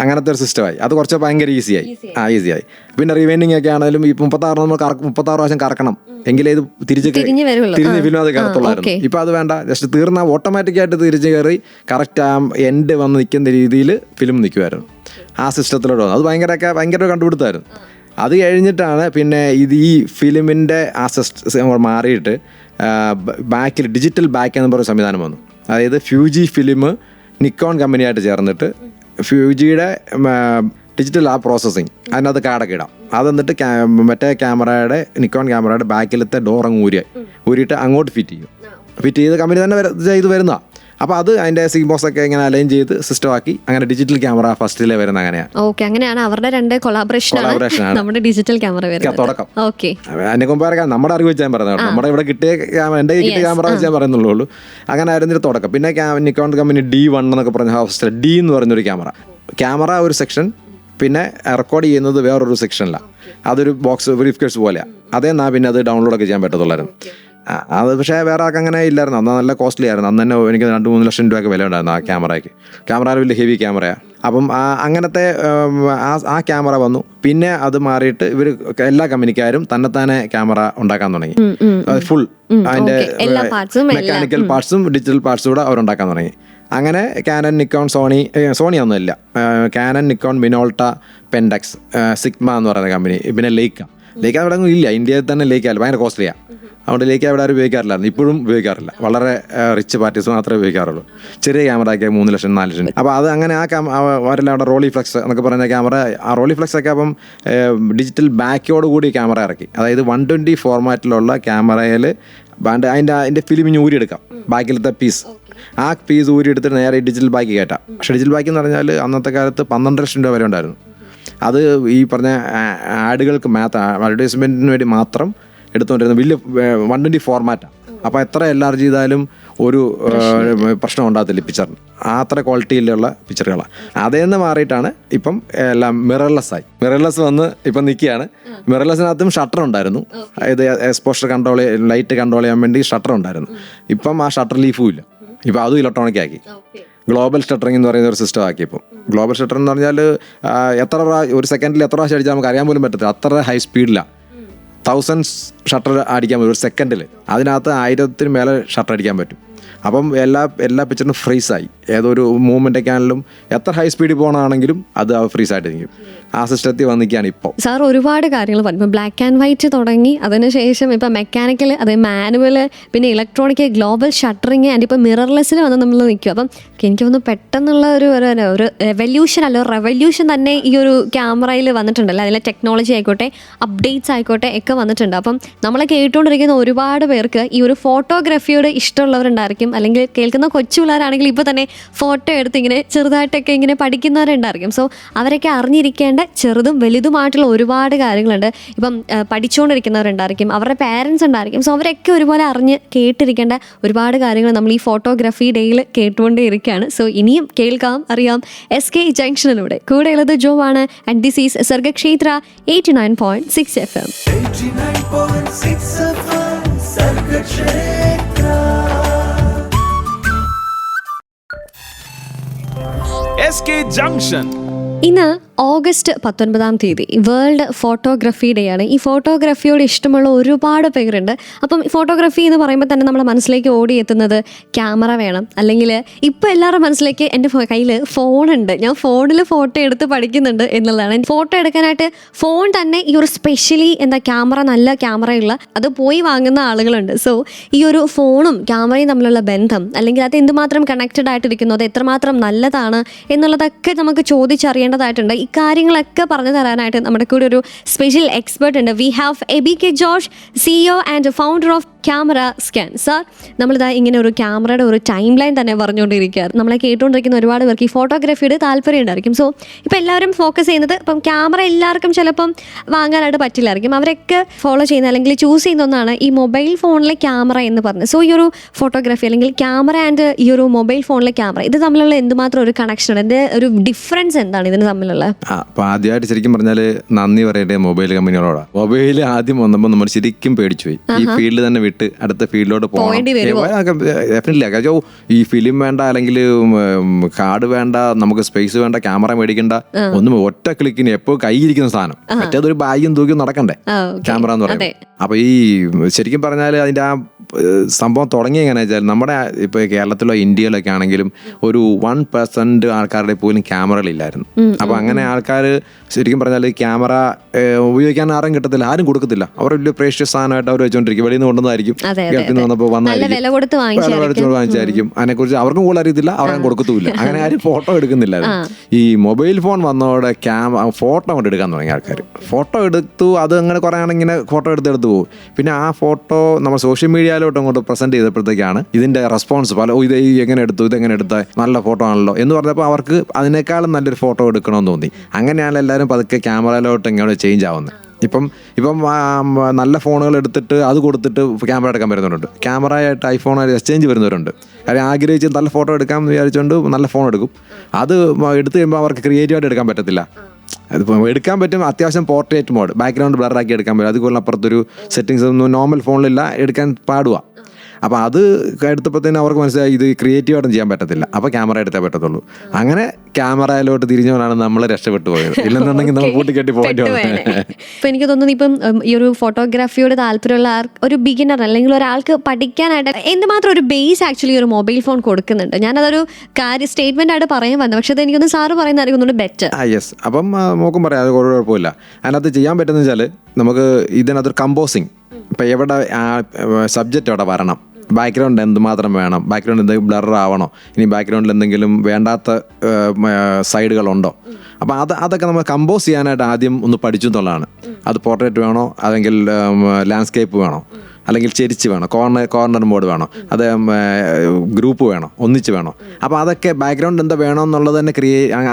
അങ്ങനത്തെ ഒരു സിസ്റ്റമായി. അത് കുറച്ച് ഭയങ്കര ഈസിയായി. പിന്നെ റിവൈൻഡിങ് ഒക്കെ ആണെങ്കിലും ഈ 36 നമ്മൾ 36 പ്രാവശ്യം കറക്കണം, എങ്കിലേ ഇത് തിരിഞ്ഞ് ഫിലിം അത് കയറത്തുള്ളായിരുന്നു. ഇപ്പം അത് വേണ്ട, ജസ്റ്റ് തീർന്ന ഓട്ടോമാറ്റിക്കായിട്ട് തിരിച്ച് കയറി കറക്റ്റ് ആ എൻഡ് വന്ന് നിൽക്കുന്ന രീതിയിൽ ഫിലിം നിൽക്കുമായിരുന്നു. ആ സിസ്റ്റത്തിലോട്ട് വന്നു. അത് ഭയങ്കര കണ്ടുപിടുത്തമായിരുന്നു. അത് കഴിഞ്ഞിട്ടാണ് പിന്നെ ഈ ഫിലിമിൻ്റെ ആ സിസ്റ്റം മാറിയിട്ട് ബാക്കിൽ ഡിജിറ്റൽ ബാക്ക് എന്ന് പറയുന്ന സംവിധാനം വന്നു. അതായത് ഫ്യൂജി ഫിലിം നിക്കോൺ കമ്പനിയായിട്ട് ചേർന്നിട്ട് ഫ്യൂജിയുടെ ഡിജിറ്റൽ പ്രോസസ്സിങ് അതിനകത്ത് കാർഡൊക്കെ ഇടാം. അതെന്നിട്ട് മറ്റേ ക്യാമറയുടെ നിക്കോൺ ക്യാമറയുടെ ബാക്കിലത്തെ ഡോർ അങ്ങ് ഊരിയിട്ട് അങ്ങോട്ട് ഫിറ്റ് ചെയ്ത് കമ്പനി തന്നെ ചെയ്ത് വരുന്നതാണ്. അപ്പോൾ അത് അതിൻ്റെ സിഗ്ബോക്സ് ഇങ്ങനെ അലൈൻ ചെയ്ത് സിസ്റ്റം ആക്കി അങ്ങനെ ഡിജിറ്റൽ ക്യാമറ ഫസ്റ്റിലെ വരുന്ന അങ്ങനെയാണ്. ഓക്കെ, അങ്ങനെയാണ് അവരുടെ 2 കൊളാബറേഷനാണ് നമ്മുടെ ഡിജിറ്റൽ ക്യാമറ തുടക്കം. ഓക്കെ, അതിനെ കൊമ്പയർ നമ്മുടെ അറിവ് വെച്ചാൽ പറയുന്നത്, നമ്മുടെ ഇവിടെ കിട്ടിയ എൻ്റെ കിട്ടിയ ക്യാമറ വെച്ചാൽ പറയുന്നുള്ളൂ. അങ്ങനെ ആയിരുന്നു തുടക്കം. പിന്നെ നിക്കോൺ കമ്പനി D1 എന്നൊക്കെ പറഞ്ഞ ഫസ്റ്റ് D എന്ന് പറഞ്ഞൊരു ക്യാമറ ഒരു സെക്ഷൻ, പിന്നെ റെക്കോർഡ് ചെയ്യുന്നത് വേറൊരു സെക്ഷനിലാണ്. അതൊരു ബോക്സ് ബ്രീഫ് കേസ് പോലെയാണ്. അതേന്നാ പിന്നെ അത് ഡൗൺലോഡൊക്കെ ചെയ്യാൻ പറ്റത്തുള്ളായിരുന്നു. അത് പക്ഷേ വേറെ ആൾക്ക് അങ്ങനെ ഇല്ലായിരുന്നു. അന്ന് നല്ല കോസ്റ്റ്ലി ആയിരുന്നു. അന്ന് തന്നെ എനിക്ക് 2-3 ലക്ഷം രൂപയൊക്കെ വില ഉണ്ടായിരുന്നു ആ ക്യാമറയ്ക്ക്. ക്യാമറ വലിയ ഹെവി ക്യാമറയാണ്. അപ്പം അങ്ങനത്തെ ആ ക്യാമറ വന്നു. പിന്നെ അത് മാറിയിട്ട് ഇവർ എല്ലാ കമ്പനിക്കാരും തന്നെത്താനെ ക്യാമറ ഉണ്ടാക്കാൻ തുടങ്ങി. ഫുൾ അതിൻ്റെ മെക്കാനിക്കൽ പാർട്സും ഡിജിറ്റൽ പാർട്സും കൂടെ അവരുണ്ടാക്കാൻ തുടങ്ങി. അങ്ങനെ കാനൻ, നിക്കോൺ, സോണി ഒന്നുമില്ല, കാനൻ, നിക്കോൺ, മിനോൾട്ട, പെൻഡക്സ്, സിഗ്മ എന്ന് പറയുന്ന കമ്പനി, പിന്നെ ലേക്ക അവിടെ ഒന്നും ഇല്ല. ഇന്ത്യയിൽ തന്നെ ലേക്കല്ല, ഭയങ്കര കോസ്റ്റ്ലിയാണ്. അതുകൊണ്ട് ലേക്ക് അവിടെ ആരും ഉപയോഗിക്കാറില്ലായിരുന്നു. ഇപ്പോഴും ഉപയോഗിക്കാറില്ല. വളരെ റിച്ച് പാർട്ടീസ് മാത്രമേ ഉപയോഗിക്കാറുള്ളൂ. ചെറിയ ക്യാമറയ്ക്ക് 3 ലക്ഷം 4 ലക്ഷം. അപ്പോൾ അത് അങ്ങനെ അവരെല്ലാം അവിടെ റോളി ഫ്ലെക്സ് എന്നൊക്കെ പറയുന്ന ക്യാമറ, ആ റോളി ഫ്ലെക്സ് ഒക്കെ അപ്പം ഡിജിറ്റൽ ബാക്കോട് കൂടി ക്യാമറ ഇറക്കി. അതായത് 120 ഫോർമാറ്റിലുള്ള ക്യാമറയിൽ അതിൻ്റെ ഫിലിം ഊരിയെടുക്കാം. ബാക്കിലത്തെ പീസ് ഊരിയെടുത്തിട്ട് നേരെ ഡിജിറ്റൽ ബാക്കി കയറ്റാം. പക്ഷേ ഡിജിറ്റൽ ബാക്കി എന്ന് പറഞ്ഞാൽ അന്നത്തെ കാലത്ത് 12 ലക്ഷം രൂപ വരെ ഉണ്ടായിരുന്നു. അത് ഈ പറഞ്ഞ ആഡുകൾക്ക് അഡ്വർടൈസ്മെൻറ്റിന് വേണ്ടി മാത്രം എടുത്തുകൊണ്ടിരുന്ന വലിയ 120 ഫോർമാറ്റാണ്. അപ്പോൾ എത്ര LR ചെയ്താലും ഒരു പ്രശ്നം ഉണ്ടാകത്തില്ല പിക്ചറിന്. അത്ര ക്വാളിറ്റിയിലുള്ള പിക്ചറുകളാണ്. അതേന്ന് മാറിയിട്ടാണ് ഇപ്പം എല്ലാം മിറർലെസ് വന്ന് ഇപ്പം നിൽക്കുകയാണ്. മിറർലെസ്സിനകത്തും ഷട്ടർ ഉണ്ടായിരുന്നു. ഇത് എക്സ്പോഷർ ലൈറ്റ് കൺട്രോൾ ചെയ്യാൻ വേണ്ടി ഷട്ടർ ഉണ്ടായിരുന്നു. ഇപ്പം ആ ഷട്ടർ ലീഫും ഇല്ല. ഇപ്പം അതും ഇലക്ട്രോണിക് ആക്കി. ഗ്ലോബൽ ഷട്ടറിംഗ് എന്ന് പറയുന്ന ഒരു സിസ്റ്റം ആക്കി. ഇപ്പം ഗ്ലോബൽ ഷട്ടർ എന്ന് പറഞ്ഞാൽ ഒരു സെക്കൻഡിൽ എത്ര പ്രാവശ്യം അടിച്ചാൽ നമുക്ക് അറിയാൻ പോലും പറ്റത്തില്ല. അത്ര ഹൈ സ്പീഡിലാണ്. തൗസൻഡ്സ് ഷട്ടർ അടിക്കാൻ പറ്റും ഒരു സെക്കൻഡിൽ. അതിനകത്ത് 1000 മേലെ ഷട്ടർ അടിക്കാൻ പറ്റും. അപ്പം എല്ലാ പിക്ചറിനും ഫ്രീസായി. ഏതൊരു മൂവ്മെൻ്റൊക്കെ ആണെങ്കിലും എത്ര ഹൈ സ്പീഡിൽ പോകണമെങ്കിലും അത് ഫ്രീസായിട്ട് നിൽക്കും. ആ സിസ്റ്റത്തിൽ വന്നിരിക്കുകയാണ് ഇപ്പോൾ. സാർ ഒരുപാട് കാര്യങ്ങൾ പറഞ്ഞു. ഇപ്പോൾ ബ്ലാക്ക് ആൻഡ് വൈറ്റ് തുടങ്ങി, അതിനുശേഷം ഇപ്പോൾ മെക്കാനിക്കൽ, അത് മാനുവൽ, പിന്നെ ഇലക്ട്രോണിക്, ഗ്ലോബൽ ഷട്ടറിങ് ആൻഡ് ഇപ്പോൾ മിറർലെസ്സിൽ വന്ന് നമ്മൾ നിൽക്കും. അപ്പം എനിക്ക് തോന്നുന്നു പെട്ടെന്നുള്ള ഒരു റെവല്യൂഷൻ അല്ല റെവല്യൂഷൻ തന്നെ ഈ ഒരു ക്യാമറയിൽ വന്നിട്ടുണ്ടല്ലോ. അതിലെ ടെക്നോളജി ആയിക്കോട്ടെ, അപ്ഡേറ്റ്സ് ആയിക്കോട്ടെ ഒക്കെ വന്നിട്ടുണ്ട്. അപ്പം നമ്മളെ കേട്ടുകൊണ്ടിരിക്കുന്ന ഒരുപാട് പേർക്ക് ഈ ഒരു ഫോട്ടോഗ്രാഫിയോട് ഇഷ്ടമുള്ളവരുണ്ടായിരിക്കും, അല്ലെങ്കിൽ കേൾക്കുന്ന കൊച്ചു പിള്ളേരാണെങ്കിൽ ഇപ്പോൾ തന്നെ ഫോട്ടോ എടുത്ത് ഇങ്ങനെ ചെറുതായിട്ടൊക്കെ ഇങ്ങനെ പഠിക്കുന്നവരുണ്ടായിരിക്കും. സോ അവരൊക്കെ അറിഞ്ഞിരിക്കേണ്ട ചെറുതും വലുതുമായിട്ടുള്ള ഒരുപാട് കാര്യങ്ങളുണ്ട്. ഇപ്പം പഠിച്ചുകൊണ്ടിരിക്കുന്നവരുണ്ടായിരിക്കും, അവരുടെ പാരൻസ് ഉണ്ടായിരിക്കും. സോ അവരൊക്കെ ഒരുപോലെ അറിഞ്ഞ് കേട്ടിരിക്കേണ്ട ഒരുപാട് കാര്യങ്ങൾ നമ്മൾ ഈ ഫോട്ടോഗ്രാഫി ഡേയിൽ കേട്ടുകൊണ്ടേ ഇരിക്കുകയാണ്. സോ ഇനിയും കേൾക്കാം, അറിയാം SK ജംഗ്ഷനിലൂടെ. കൂടെയുള്ളത് ജോ ആണ്. And this is Sargakshetra 89.6 FM. 89.6 FM Sargakshetra. SK Junction. ഇന്ന് ഓഗസ്റ്റ് 19 വേൾഡ് ഫോട്ടോഗ്രാഫി ഡേ ആണ്. ഈ ഫോട്ടോഗ്രാഫിയോട് ഇഷ്ടമുള്ള ഒരുപാട് പേരുണ്ട്. അപ്പം ഫോട്ടോഗ്രാഫി എന്ന് പറയുമ്പോൾ തന്നെ നമ്മുടെ മനസ്സിലേക്ക് ഓടിയെത്തുന്നത് ക്യാമറ വേണം, അല്ലെങ്കിൽ ഇപ്പോൾ എല്ലാവരുടെ മനസ്സിലേക്ക് എൻ്റെ കയ്യിൽ ഫോണുണ്ട്, ഞാൻ ഫോണിൽ ഫോട്ടോ എടുത്ത് പഠിക്കുന്നുണ്ട് എന്നുള്ളതാണ്. ഫോട്ടോ എടുക്കാനായിട്ട് ഫോൺ തന്നെ ഈ ഒരു സ്പെഷ്യലി ക്യാമറ, നല്ല ക്യാമറയുള്ള അത് പോയി വാങ്ങുന്ന ആളുകളുണ്ട്. സോ ഈ ഒരു ഫോണും ക്യാമറയും തമ്മിലുള്ള ബന്ധം, അല്ലെങ്കിൽ അത് എന്തുമാത്രം കണക്റ്റഡ് ആയിട്ടിരിക്കുന്നു, അത് എത്രമാത്രം നല്ലതാണ് എന്നുള്ളതൊക്കെ നമുക്ക് ചോദിച്ചറിയേണ്ടതായിട്ടുണ്ട്. ഈ കാര്യങ്ങളൊക്കെ പറഞ്ഞു തരാനായിട്ട് നമ്മുടെ കൂടെ ഒരു സ്പെഷ്യൽ എക്സ്പെർട്ട് ഉണ്ട്. We have ABK George, CEO and founder of camera scan. Sir, നമ്മളിതാ ഇങ്ങനെ ഒരു ക്യാമറയുടെ ഒരു ടൈം ലൈൻ തന്നെ പറഞ്ഞുകൊണ്ടിരിക്കുകയാണ്. നമ്മളെ കേട്ടുകൊണ്ടിരിക്കുന്ന ഒരുപാട് പേർക്ക് ഈ ഫോട്ടോഗ്രാഫിയുടെ താല്പര്യം ഉണ്ടായിരിക്കും. സോ ഇപ്പോൾ എല്ലാവരും ഫോക്കസ് ചെയ്യുന്നത്, ഇപ്പം ക്യാമറ എല്ലാവർക്കും ചിലപ്പം വാങ്ങാനായിട്ട് പറ്റില്ലായിരിക്കും. അവരൊക്കെ ഫോളോ ചെയ്യുന്ന അല്ലെങ്കിൽ ചൂസ് ചെയ്യുന്ന ഒന്നാണ് ഈ മൊബൈൽ ഫോണിലെ ക്യാമറ എന്ന് പറഞ്ഞത്. സോ ഈ ഒരു ഫോട്ടോഗ്രാഫി അല്ലെങ്കിൽ ക്യാമറ ആൻഡ് ഈ ഒരു മൊബൈൽ ഫോണിലെ ക്യാമറ, ഇത് തമ്മിലുള്ള എന്തുമാത്രം ഒരു കണക്ഷനാണ്, ഇതിൻ്റെ ഒരു ഡിഫറൻസ് എന്താണ് ഇതിന് തമ്മിലുള്ള? അപ്പോൾ ആദ്യമായിട്ട് ശരിക്കും പറഞ്ഞാൽ നന്ദി പറയേണ്ടത് മൊബൈൽ കമ്പനികളോടാണ്. മൊബൈൽ ആദ്യം വന്നപ്പോൾ നമ്മൾ ശരിക്കും പേടിച്ചു പോയി. ഈ ഫീൽഡ് തന്നെ വിട്ട് അടുത്ത ഫീൽഡിലോട്ട് പോകണം. ഡെഫിനറ്റ്ലി ഈ ഫിലിം വേണ്ട, അല്ലെങ്കിൽ കാർഡ് വേണ്ട, നമുക്ക് സ്പേസ് വേണ്ട, ക്യാമറ മേടിക്കണ്ട, ഒന്നും ഒറ്റ ക്ലിക്കിന് എപ്പോൾ കൈയിരിക്കുന്ന സാധനം. മറ്റേതൊരു ബാഗും തൂക്കി നടക്കണ്ടേ ക്യാമറ എന്ന് പറയുന്നത്. അപ്പൊ ഈ ശരിക്കും പറഞ്ഞാൽ അതിന്റെ ആ സംഭവം തുടങ്ങി എങ്ങനെ വെച്ചാൽ, നമ്മുടെ ഇപ്പോൾ കേരളത്തിലോ ഇന്ത്യയിലൊക്കെ ആണെങ്കിലും ഒരു 1% ആൾക്കാരുടെ പോലും ക്യാമറകളില്ലായിരുന്നു. അപ്പോൾ അങ്ങനെ ആൾക്കാർ ശരിക്കും പറഞ്ഞാൽ ക്യാമറ ഉപയോഗിക്കാൻ ആരും കിട്ടത്തില്ല, ആരും കൊടുക്കത്തില്ല. അവർ വലിയ പ്രേഷ്യസ് സാധനമായിട്ട് അവർ വെച്ചോണ്ടിരിക്കും. വെളിയിൽ നിന്ന് കൊണ്ടുവന്നായിരിക്കും, ഗൾഫിൽ നിന്ന് വന്നപ്പോൾ വില കൊടുത്ത് വാങ്ങിച്ചായിരിക്കും. അതിനെക്കുറിച്ച് അവർക്കും കൂടുതൽ അറിയത്തില്ല, അവരും കൊടുക്കത്തുമില്ല. അങ്ങനെ ആരും ഫോട്ടോ എടുക്കുന്നില്ല. ഈ മൊബൈൽ ഫോൺ വന്നതോടെ ഫോട്ടോ കൊണ്ട് എടുക്കാൻ തുടങ്ങി ആൾക്കാർ. ഫോട്ടോ എടുത്തു, അത് അങ്ങനെ കുറേ ആണിങ്ങനെ ഫോട്ടോ എടുത്ത് പോകും. പിന്നെ ആ ഫോട്ടോ നമ്മൾ സോഷ്യൽ മീഡിയയിലോട്ട് അങ്ങോട്ട് പ്രസന്റ് ചെയ്തപ്പോഴത്തേക്കാണ് ഇതിന്റെ റെസ്പോൺസ് ഇത് എങ്ങനെ എടുത്തു, ഇതെങ്ങനെ എടുത്ത നല്ല ഫോട്ടോ ആണല്ലോ എന്ന് പറഞ്ഞപ്പോൾ അവർക്ക് അതിനേക്കാളും നല്ലൊരു ഫോട്ടോ എടുക്കണമെന്ന് തോന്നി. അങ്ങനെയാണ് എല്ലാവരും പതുക്കെ ക്യാമറയിലോട്ട് എങ്ങനെ ചേഞ്ച് ആവുന്നത്. ഇപ്പം നല്ല ഫോണുകൾ എടുത്തിട്ട് അത് കൊടുത്തിട്ട് ക്യാമറ എടുക്കാൻ വരുന്നവരുണ്ട്. ക്യാമറയായിട്ട് ഐഫോൺ എക്സ്ചേഞ്ച് വരുന്നവരുണ്ട്. കാര്യം ആഗ്രഹിച്ച് നല്ല ഫോട്ടോ എടുക്കാൻ വിചാരിച്ചുകൊണ്ട് നല്ല ഫോൺ എടുക്കും. അത് എടുത്തു കഴിയുമ്പോൾ അവർക്ക് ക്രിയേറ്റീവായിട്ട് എടുക്കാൻ പറ്റത്തില്ല. അതിപ്പോൾ എടുക്കാൻ പറ്റും, അത്യാവശ്യം പോർട്രേറ്റ് മോഡ്, ബാക്ക്ഗ്രൗണ്ട് ബ്ലറാക്കി എടുക്കാൻ പറ്റും. അതുപോലെ അപ്പുറത്തൊരു സെറ്റിങ്സ് ഒന്നും നോർമൽ ഫോണിലില്ല, എടുക്കാൻ പാടുക. അപ്പോൾ അത് എടുത്തപ്പോഴത്തേനും അവർക്ക് മനസ്സിലായി ഇത് ക്രിയേറ്റീവായിട്ടും ചെയ്യാൻ പറ്റത്തില്ല, അപ്പോൾ ക്യാമറ എടുത്തേ പറ്റത്തുള്ളൂ. അങ്ങനെ ക്യാമറയിലോട്ട് തിരിഞ്ഞവരാണ് നമ്മൾ രക്ഷപ്പെട്ടു പോയത്. ഇല്ലെന്നുണ്ടെങ്കിൽ നമ്മൾ കൂട്ടിക്കെട്ടി പോയിട്ട്. ഇപ്പം എനിക്ക് തോന്നുന്നു ഇപ്പം ഈ ഒരു ഫോട്ടോഗ്രാഫിയോട് താല്പര്യമുള്ള ഒരു ബിഗിനർ അല്ലെങ്കിൽ ഒരാൾക്ക് പഠിക്കാനായിട്ട് എന്തുമാത്രം ഒരു ബേസ് ആക്ച്വലി ഒരു മൊബൈൽ ഫോൺ കൊടുക്കുന്നുണ്ട്. ഞാനതൊരു സ്റ്റേറ്റ്മെന്റ് ആയിട്ട് പറയാൻ വന്നത്, പക്ഷേ അത് എനിക്കൊന്ന് സാറ് പറയുന്നതായിരിക്കും ബെറ്റർ. യെസ്. അപ്പം നോക്കും പറയാം, അത് കുഴപ്പമില്ല. അതിനകത്ത് ചെയ്യാൻ പറ്റുന്ന വെച്ചാൽ നമുക്ക് ഇതിനകത്തൊരു കമ്പോസിങ്, ഇപ്പം എവിടെ സബ്ജക്റ്റ് എവിടെ വരണം, ബാക്ക്ഗ്രൗണ്ട് എന്തുമാത്രം വേണം, ബാക്ക്ഗ്രൗണ്ട് എന്തെങ്കിലും ബ്ലർ ആവണോ, ഇനി ബാക്ക്ഗ്രൗണ്ടിൽ എന്തെങ്കിലും വേണ്ടാത്ത സൈഡുകളുണ്ടോ, അപ്പോൾ അതൊക്കെ നമ്മൾ കമ്പോസ് ചെയ്യാനായിട്ട് ആദ്യം ഒന്ന് പഠിച്ചു എന്നുള്ളതാണ്. അത് പോർട്രേറ്റ് വേണോ, അല്ലെങ്കിൽ ലാൻഡ്സ്കേപ്പ് വേണോ, അല്ലെങ്കിൽ ചെരിച്ച് വേണോ, കോർണർ മോഡ് വേണോ, അത് ഗ്രൂപ്പ് വേണോ, ഒന്നിച്ച് വേണോ, അപ്പോൾ അതൊക്കെ ബാക്ക്ഗ്രൗണ്ട് എന്താ വേണോ എന്നുള്ളത് തന്നെ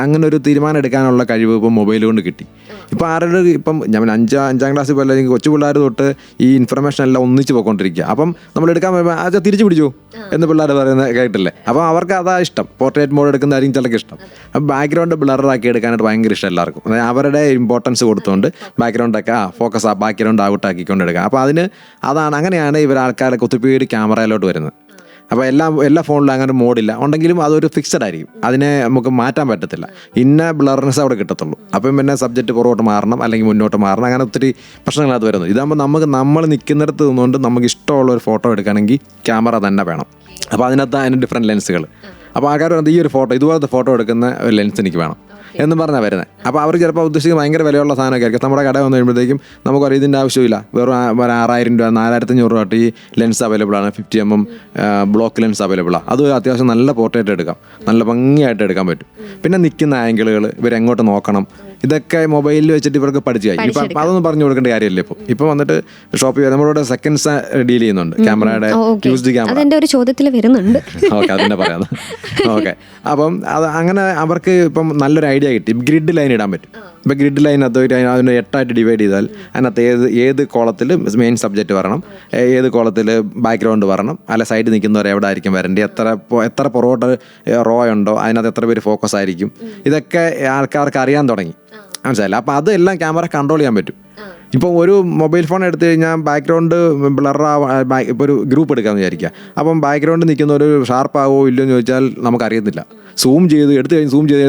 അങ്ങനെ ഒരു തീരുമാനം എടുക്കാനുള്ള കഴിവ് ഇപ്പം മൊബൈൽ കൊണ്ട് കിട്ടി. ഇപ്പോൾ ആരുടെ ഇപ്പം ഞാൻ അഞ്ചാം ക്ലാസ്സിൽ പോലെ അല്ലെങ്കിൽ കൊച്ചു പിള്ളേർ തൊട്ട് ഈ ഇൻഫർമേഷൻ എല്ലാം ഒന്നിച്ച് പോയിക്കൊണ്ടിരിക്കുക. അപ്പം നമ്മൾ എടുക്കാൻ വരുമ്പോൾ അത് തിരിച്ചു പിടിച്ചു എന്ന് പിള്ളേർ പറയുന്നത് കേട്ടില്ലേ. അപ്പോൾ അവർക്ക് അതാ ഇഷ്ടം, പോർട്രേറ്റ് മോഡ് എടുക്കുന്നതായിരിക്കും ചിലർക്ക് ഇഷ്ടം. അപ്പം ബാക്ക്ഗ്രൗണ്ട് ബ്ലറാക്കി എടുക്കാനായിട്ട് ഭയങ്കര ഇഷ്ടം എല്ലാവർക്കും. അതായത് അവരുടെ ഇമ്പോർട്ടൻസ് കൊടുത്തുകൊണ്ട് ബാക്ക്ഗ്രൗണ്ടൊക്കെ ഫോക്കസ് ബാക്ക്ഗ്രൗണ്ട് ഔട്ട് ആക്കിക്കൊണ്ട് എടുക്കുക. അപ്പോൾ അങ്ങനെയാണ് ഇവർ ആൾക്കാരൊക്കെ ഒത്തിരി ക്യാമറയിലോട്ട് വരുന്നത്. അപ്പോൾ എല്ലാ ഫോണിലും അങ്ങനെ മോഡില്ല, ഉണ്ടെങ്കിലും അതൊരു ഫിക്സഡ് ആയിരിക്കും, അതിനെ നമുക്ക് മാറ്റാൻ പറ്റത്തില്ല. ഇന്ന ബ്ലർനെസ് അവിടെ കിട്ടത്തുള്ളൂ. അപ്പം പിന്നെ സബ്ജക്റ്റ് പുറകോട്ട് മാറണം അല്ലെങ്കിൽ മുന്നോട്ട് മാറണം, അങ്ങനെ ഒത്തിരി പ്രശ്നങ്ങളത് വരുന്നത്. ഇതാകുമ്പോൾ നമ്മൾ നിൽക്കുന്നിടത്ത് നിന്നുകൊണ്ട് നമുക്ക് ഇഷ്ടമുള്ള ഒരു ഫോട്ടോ എടുക്കണമെങ്കിൽ ക്യാമറ തന്നെ വേണം. അപ്പോൾ അതിന് ഡിഫറെൻറ്റ് ലെൻസുകൾ. അപ്പോൾ ആൾക്കാർ പറയുന്നത് ഈ ഒരു ഫോട്ടോ ഇതുപോലത്തെ ഫോട്ടോ എടുക്കുന്ന ഒരു ലെൻസ് എനിക്ക് വേണം എന്നും പറഞ്ഞാൽ വരുന്നത്. അപ്പോൾ അവർ ചിലപ്പോൾ ഉദ്ദേശിക്കുന്നത് ഭയങ്കര വിലയുള്ള സാധനമൊക്കെ ആയിരിക്കും. നമ്മുടെ കട വന്നു കഴിയുമ്പോഴത്തേക്കും നമുക്കറിയാം ഇതിൻ്റെ ആവശ്യമില്ല, വെറും 6000 രൂപ 4500 രൂപ ഈ ലെൻസ് അവൈലബിൾ ആണ്. 50mm ബ്ലോക്ക് ലെൻസ് അവൈലബിൾ ആണ്. അത് അത്യാവശ്യം നല്ല പോർട്രേറ്റ് എടുക്കാം, നല്ല ഭംഗിയായിട്ട് എടുക്കാൻ പറ്റും. പിന്നെ നിൽക്കുന്ന ആംഗിളുകൾ ഇവരെങ്ങോട്ട് നോക്കണം, ഇതൊക്കെ മൊബൈലിൽ വെച്ചിട്ട് ഇവർക്ക് പഠിച്ചു കഴിഞ്ഞു. ഇപ്പം അതൊന്നും പറഞ്ഞു കൊടുക്കേണ്ട കാര്യമില്ല. ഇപ്പം വന്നിട്ട് ഷോപ്പിൽ നമ്മളിവിടെ സെക്കൻഡ്സ് ഡീൽ ചെയ്യുന്നുണ്ട്, ക്യാമറയുടെ യൂസ്ഡ് ക്യാമറ. അതെൻ്റെ ഒരു ചോദ്യത്തിൽ വരുന്നുണ്ട്. ഓക്കെ, അതിനെ പറയാം. ഓക്കെ, അപ്പം അത് അങ്ങനെ അവർക്ക് ഇപ്പം നല്ലൊരു ഐഡിയ കിട്ടി. ഗ്രിഡ് ലൈൻ ഇടാൻ പറ്റും. ഇപ്പം ഗ്രിഡ് ലൈൻ അതിന് 8 ഡിവൈഡ് ചെയ്താൽ അതിനകത്ത് ഏത് കോളത്തിൽ മെയിൻ സബ്ജക്റ്റ് വരണം, ഏത് കോളത്തിൽ ബാക്ക്ഗ്രൗണ്ട് വരണം, അല്ല സൈഡിൽ നിൽക്കുന്നവർ എവിടെ ആയിരിക്കും വരേണ്ടത്, എത്ര പുറകോട്ട് റോ ഉണ്ടോ, അതിനകത്ത് എത്ര പേര് ഫോക്കസ് ആയിരിക്കും, ഇതൊക്കെ ആൾക്കാർക്ക് അറിയാൻ തുടങ്ങി. മനസ്സിലായില്ല? അപ്പോൾ അതെല്ലാം ക്യാമറ കൺട്രോൾ ചെയ്യാൻ പറ്റും. ഇപ്പോൾ ഒരു മൊബൈൽ ഫോൺ എടുത്തു കഴിഞ്ഞാൽ ബാക്ക്ഗ്രൗണ്ട് ഇപ്പോൾ ഒരു ഗ്രൂപ്പ് എടുക്കാമെന്ന് വിചാരിക്കുക. അപ്പം ബാക്ക്ഗ്രൗണ്ട് നിൽക്കുന്ന ഒരു ഷാർപ്പാവോ ഇല്ലയോ എന്ന് ചോദിച്ചാൽ നമുക്കറിയത്തില്ല. സൂം ചെയ്ത്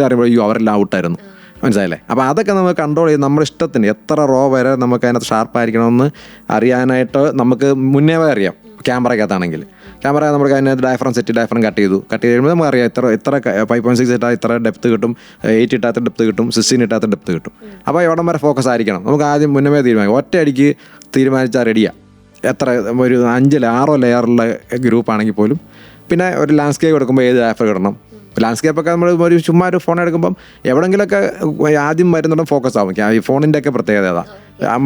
അറിയുമ്പോൾ അയ്യോ അവരെല്ലാം ഔട്ടായിരുന്നു. മനസ്സിലായില്ലേ? അപ്പോൾ അതൊക്കെ നമുക്ക് കൺട്രോൾ ചെയ്ത് നമ്മുടെ ഇഷ്ടത്തിന് എത്ര റോ വരെ നമുക്ക് അതിനകത്ത് ഷാർപ്പായിരിക്കണമെന്ന് അറിയാനായിട്ട് നമുക്ക് മുന്നേ അറിയാം. ക്യാമറയ്ക്കകത്താണെങ്കിൽ നമുക്ക് അതിനകത്ത് ഡയഫ്രം കട്ട് ചെയ്ത് കഴിയുമ്പോൾ നമുക്ക് അറിയാം എത്ര 5.6 ഇട്ടാൽ ഇത്ര ഡെപ്ത് കിട്ടും, 8 ഇട്ടാത്ത ഡെപ്ത് കിട്ടും, 16 ഇട്ടാത്ത ഡെപ്ത് കിട്ടും. അപ്പോൾ എവിടം വരെ ഫോക്കസ് ആയിരിക്കണം നമുക്ക് ആദ്യം മുന്നമേ തീരുമാനിക്കാം. ഒറ്റയടിക്ക് തീരുമാനിച്ചാൽ റെഡിയാണ്. എത്ര ഒരു 5-6 ലെയറുള്ള ഗ്രൂപ്പാണെങ്കിൽ പോലും. പിന്നെ ഒരു ലാൻഡ്സ്കേപ്പ് എടുക്കുമ്പോൾ ഏത് ഡയഫ്രം ഇടണം. ലാൻഡ്സ്കേപ്പൊക്കെ നമ്മൾ ഒരു ചുമ്മാ ഒരു ഫോൺ എടുക്കുമ്പം എവിടെയെങ്കിലുമൊക്കെ ആദ്യം വരുന്നുണ്ട് ഫോക്കസ് ആവും. ഈ ഫോണിൻ്റെ ഒക്കെ പ്രത്യേകത അതാ,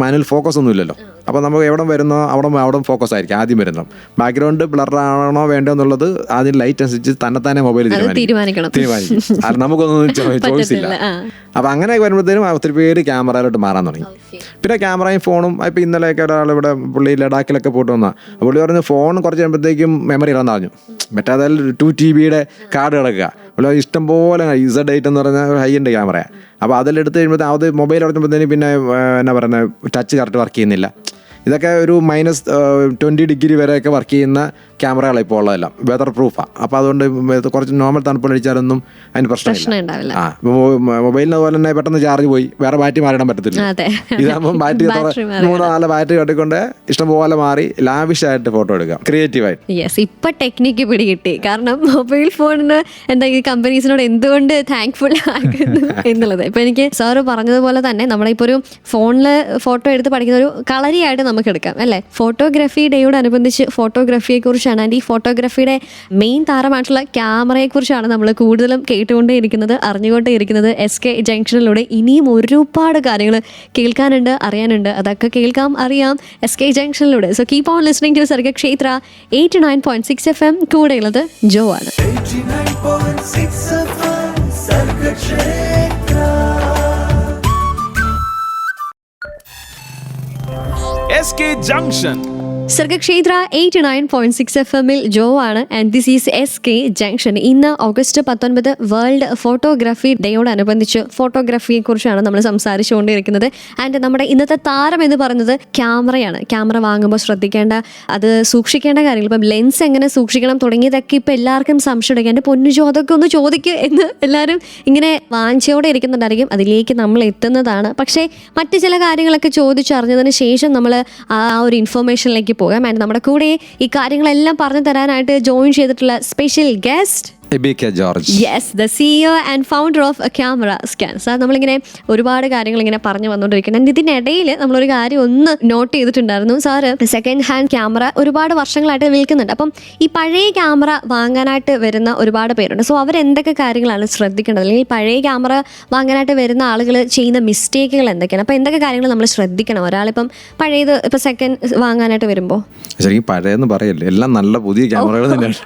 മാനുവൽ ഫോക്കസ് ഒന്നും ഇല്ലല്ലോ. അപ്പോൾ നമുക്ക് എവിടെ വരുന്നോ അവിടെ ഫോക്കസ് ആയിരിക്കും ആദ്യം വരുന്നത്. ബാക്ക്ഗ്രൗണ്ട് ബ്ലർ ആണോ വേണ്ടോ എന്നുള്ളത് ആദ്യം ലൈറ്റ് അനുസരിച്ച് തന്നെ മൊബൈൽ തീരുമാനിക്കും. കാരണം നമുക്കൊന്നും ചോയ്സ് ഇല്ല. അപ്പോൾ അങ്ങനെ വരുമ്പോഴത്തേനും ഒത്തിരി പേര് ക്യാമറയിലോട്ട് മാറാൻ തുടങ്ങി. പിന്നെ ക്യാമറയും ഫോണും ഇപ്പോൾ ഇന്നലെയൊക്കെ ഒരാൾ ഇവിടെ പുള്ളി ലഡാക്കിലൊക്കെ പോയിട്ട് വന്നാൽ പുള്ളി പറഞ്ഞു ഫോൺ കുറച്ച് കഴിയുമ്പോഴത്തേക്കും മെമ്മറി ഇടാൻ പറഞ്ഞു. മറ്റേ അതിൽ 2 GB കാർഡ് കിടക്കുക. പുള്ളി ഇഷ്ടംപോലെ Z8 എന്ന് പറഞ്ഞാൽ ഹൈ എൻഡ് ക്യാമറയാണ്. അപ്പോൾ അതിലെടുത്ത് കഴിയുമ്പോഴത്തേക്കും അത് മൊബൈൽ അടച്ചുമ്പോഴത്തേനും പിന്നെ എന്നാ പറയുന്നത് ടച്ച് കറക്റ്റ് വർക്ക് ചെയ്യുന്നില്ല. ഇതൊക്കെ ഒരു -20 ഡിഗ്രി വരെയൊക്കെ വർക്ക് ചെയ്യുന്ന ക്യാമറകളാണ് ഇപ്പോൾ ഉള്ളതെല്ലാം. വെതർ പ്രൂഫാണ്. അപ്പോൾ അതുകൊണ്ട് കുറച്ച് നോർമൽ തണുപ്പിലടിച്ചാലൊന്നും അതിന് പ്രശ്നമില്ല. മൊബൈലിന് അതുപോലെ തന്നെ പെട്ടെന്ന് ചാർജ് പോയി വേറെ ബാറ്ററി മാറിയിടാൻ പറ്റത്തില്ല. ഇതാകുമ്പോൾ ബാറ്ററി 3-4 ബാറ്ററി കട്ടിക്കൊണ്ട് ഇഷ്ടംപോലെ മാറി ലാവിഷായിട്ട് ഫോട്ടോ എടുക്കാം, ക്രിയേറ്റീവായിട്ട്. യെസ്, ഇപ്പം ടെക്നിക്ക് പിടികിട്ടി. കാരണം മൊബൈൽ ഫോണിന് എന്താ ഈ കമ്പനീസിനോട് എന്തുകൊണ്ട് താങ്ക്ഫുൾ ആകുന്നു എന്നുള്ളത്. ഇപ്പം എനിക്ക് സാറ് പറഞ്ഞതുപോലെ തന്നെ നമ്മളിപ്പോൾ ഒരു ഫോണിൽ ഫോട്ടോ എടുത്ത് പഠിക്കുന്ന ഒരു കളരിയായിട്ട് നമുക്ക് എടുക്കാം അല്ലേ. ഫോട്ടോഗ്രാഫി ഡേയോടനുബന്ധിച്ച് ഫോട്ടോഗ്രാഫിയെക്കുറിച്ചാണ്, ആൻഡ് ഈ ഫോട്ടോഗ്രാഫിയുടെ മെയിൻ താരമായിട്ടുള്ള ക്യാമറയെക്കുറിച്ചാണ് നമ്മൾ കൂടുതലും കേട്ടുകൊണ്ടേയിരിക്കുന്നത്, അറിഞ്ഞുകൊണ്ടേയിരിക്കുന്നത് SK ജംഗ്ഷനിലൂടെ. ഇനിയും ഒരുപാട് കാര്യങ്ങൾ കേൾക്കാനുണ്ട്, അറിയാനുണ്ട്. അതൊക്കെ കേൾക്കാം, അറിയാം SK ജംഗ്ഷനിലൂടെ. So keep on listening to Sargakshetra 89.6 FM. കൂടെയുള്ളത് ജോ ആണ്. 89.6 FM Sargakshetra. SK Junction. Sargakshetra 89.6 FM ജോ ആണ്, and this is SK junction. ഇന്ന് ഓഗസ്റ്റ് 19 വേൾഡ് ഫോട്ടോഗ്രാഫി ഡേയോടനുബന്ധിച്ച് ഫോട്ടോഗ്രാഫിയെ കുറിച്ചാണ് നമ്മൾ സംസാരിച്ചുകൊണ്ടിരിക്കുന്നത്. ആൻഡ് നമ്മുടെ ഇന്നത്തെ താരം എന്ന് പറയുന്നത് ക്യാമറയാണ്. ക്യാമറ വാങ്ങുമ്പോൾ ശ്രദ്ധിക്കേണ്ട, അത് സൂക്ഷിക്കേണ്ട കാര്യങ്ങൾ, ഇപ്പം ലെൻസ് എങ്ങനെ സൂക്ഷിക്കണം തുടങ്ങിയതൊക്കെ ഇപ്പം എല്ലാവർക്കും സംശയം. എൻ്റെ പൊന്നുജോ അതൊക്കെ ഒന്ന് ചോദിക്കുക എന്ന് എല്ലാവരും ഇങ്ങനെ വാഞ്ചയോടെ ഇരിക്കുന്നുണ്ടായിരിക്കും. അതിലേക്ക് നമ്മൾ എത്തുന്നതാണ്. പക്ഷേ മറ്റ് ചില കാര്യങ്ങളൊക്കെ ചോദിച്ചറിഞ്ഞതിന് ശേഷം നമ്മൾ ആ ഒരു ഇൻഫർമേഷനിലേക്ക് പോകാം. ആൻഡ് നമ്മുടെ കൂടെ ഈ കാര്യങ്ങളെല്ലാം പറഞ്ഞു തരാനായിട്ട് ജോയിൻ ചെയ്തിട്ടുള്ള special guest ABK George. Yes, the CEO and founder of camera scan. Sir, നമ്മളിങ്ങനെ ഒരുപാട് കാര്യങ്ങൾ ഇങ്ങനെ പറഞ്ഞു വന്നുകൊണ്ടിരിക്കുന്നത്. ഇതിനിടയിൽ നമ്മളൊരു കാര്യം ഒന്ന് നോട്ട് ചെയ്തിട്ടുണ്ടായിരുന്നു. സാറ് സെക്കൻഡ് ഹാൻഡ് ക്യാമറ ഒരുപാട് വർഷങ്ങളായിട്ട് വിൽക്കുന്നുണ്ട്. അപ്പം ഈ പഴയ ക്യാമറ വാങ്ങാനായിട്ട് വരുന്ന ഒരുപാട് പേരുണ്ട്. സോ അവരെന്തൊക്കെ കാര്യങ്ങളാണ് ശ്രദ്ധിക്കേണ്ടത്, അല്ലെങ്കിൽ പഴയ ക്യാമറ വാങ്ങാനായിട്ട് വരുന്ന ആളുകൾ ചെയ്യുന്ന മിസ്റ്റേക്കുകൾ എന്തൊക്കെയാണ്? അപ്പോൾ എന്തൊക്കെ കാര്യങ്ങൾ നമ്മൾ ശ്രദ്ധിക്കണം ഒരാളിപ്പം പഴയത് ഇപ്പം സെക്കൻഡ് വാങ്ങാനായിട്ട് വരുമ്പോൾ? ശരിക്കും പഴയെന്ന് പറയല്ലേ, എല്ലാം നല്ല പുതിയ ക്യാമറകൾ തന്നെയാണ്.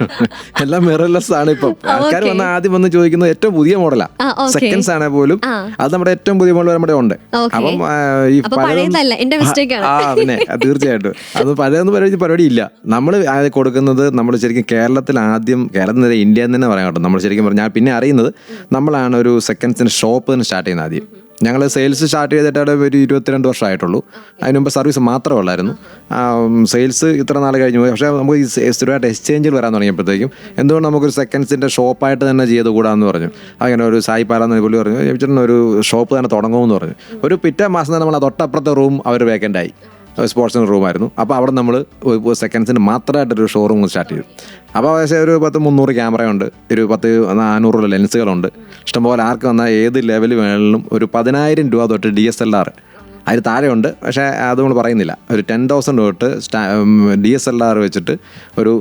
എല്ലാം മിറർലെസ് ആണ്. ഇപ്പം ആൾക്കാർ വന്ന് ആദ്യം വന്ന് ചോദിക്കുന്നത് ഏറ്റവും പുതിയ മോഡലാ. സെക്കൻഡ്സ് ആണെ പോലും അത് നമ്മുടെ ഏറ്റവും പുതിയ മോഡൽ നമ്മുടെ ഉണ്ട്. അപ്പം ഈ പിന്നെ തീർച്ചയായിട്ടും അത് പഴയെന്ന് പറയുന്ന പരിപാടി ഇല്ല. നമ്മൾ കൊടുക്കുന്നത് നമ്മൾ ശരിക്കും കേരളത്തിൽ ഇന്ത്യയിൽ തന്നെ പറയാം കേട്ടോ. നമ്മൾ ശരിക്കും പറഞ്ഞാൽ പിന്നെ അറിയുന്നത് നമ്മളാണ് ഒരു സെക്കൻഡ്സിന് ഷോപ്പ് തന്നെ സ്റ്റാർട്ട് ചെയ്യുന്നത് ആദ്യം. ഞങ്ങൾ സെയിൽസ് സ്റ്റാർട്ട് ചെയ്തിട്ട് ഒരു 22 വർഷമായിട്ടുള്ളൂ. അതിന് മുമ്പ് സർവീസ് മാത്രമേ ഉള്ളായിരുന്നു. സെയിൽസ് ഇത്ര നാൾ കഴിഞ്ഞു പോയി. പക്ഷേ നമുക്ക് ഈ സ്ഥിരമായിട്ട് എക്സ്ചേഞ്ചിൽ വരാൻ തുടങ്ങിയപ്പോഴത്തേക്കും എന്തുകൊണ്ട് നമുക്കൊരു സെക്കൻഡ്സിൻ്റെ ഷോപ്പായിട്ട് തന്നെ ചെയ്ത് കൂടാന്ന് പറഞ്ഞു. അങ്ങനെ ഒരു സായി പാലാന്ന് പുള്ളി പറഞ്ഞു, ചേട്ടൻ ഒരു ഷോപ്പ് തന്നെ തുടങ്ങുമെന്ന് പറഞ്ഞു. ഒരു പിറ്റേ മാസം തന്നെ നമ്മൾ തൊട്ടപ്പുറത്തെ റൂം അവർ വേക്കൻ്റായി. സ്പോർട്സിൻ്റെ റൂമായിരുന്നു. അപ്പോൾ അവിടെ നമ്മൾ സെക്കൻഡ്സിന് മാത്രമായിട്ടൊരു ഷോറൂം സ്റ്റാർട്ട് ചെയ്തു. അപ്പോൾ ഏകദേശം ഒരു 300 ക്യാമറയുണ്ട്, ഒരു 400 ലെൻസുകളുണ്ട്. ഇഷ്ടംപോലെ ആർക്ക് വന്നാൽ ഏത് ലെവൽ വേണമെങ്കിലും ഒരു 10,000 രൂപ തൊട്ട് DSLR അതിന് താഴെയുണ്ട്. പക്ഷേ അത് നമ്മൾ പറയുന്നില്ല. ഒരു 10,000 തൊട്ട് DSLR വെച്ചിട്ട് ഒരു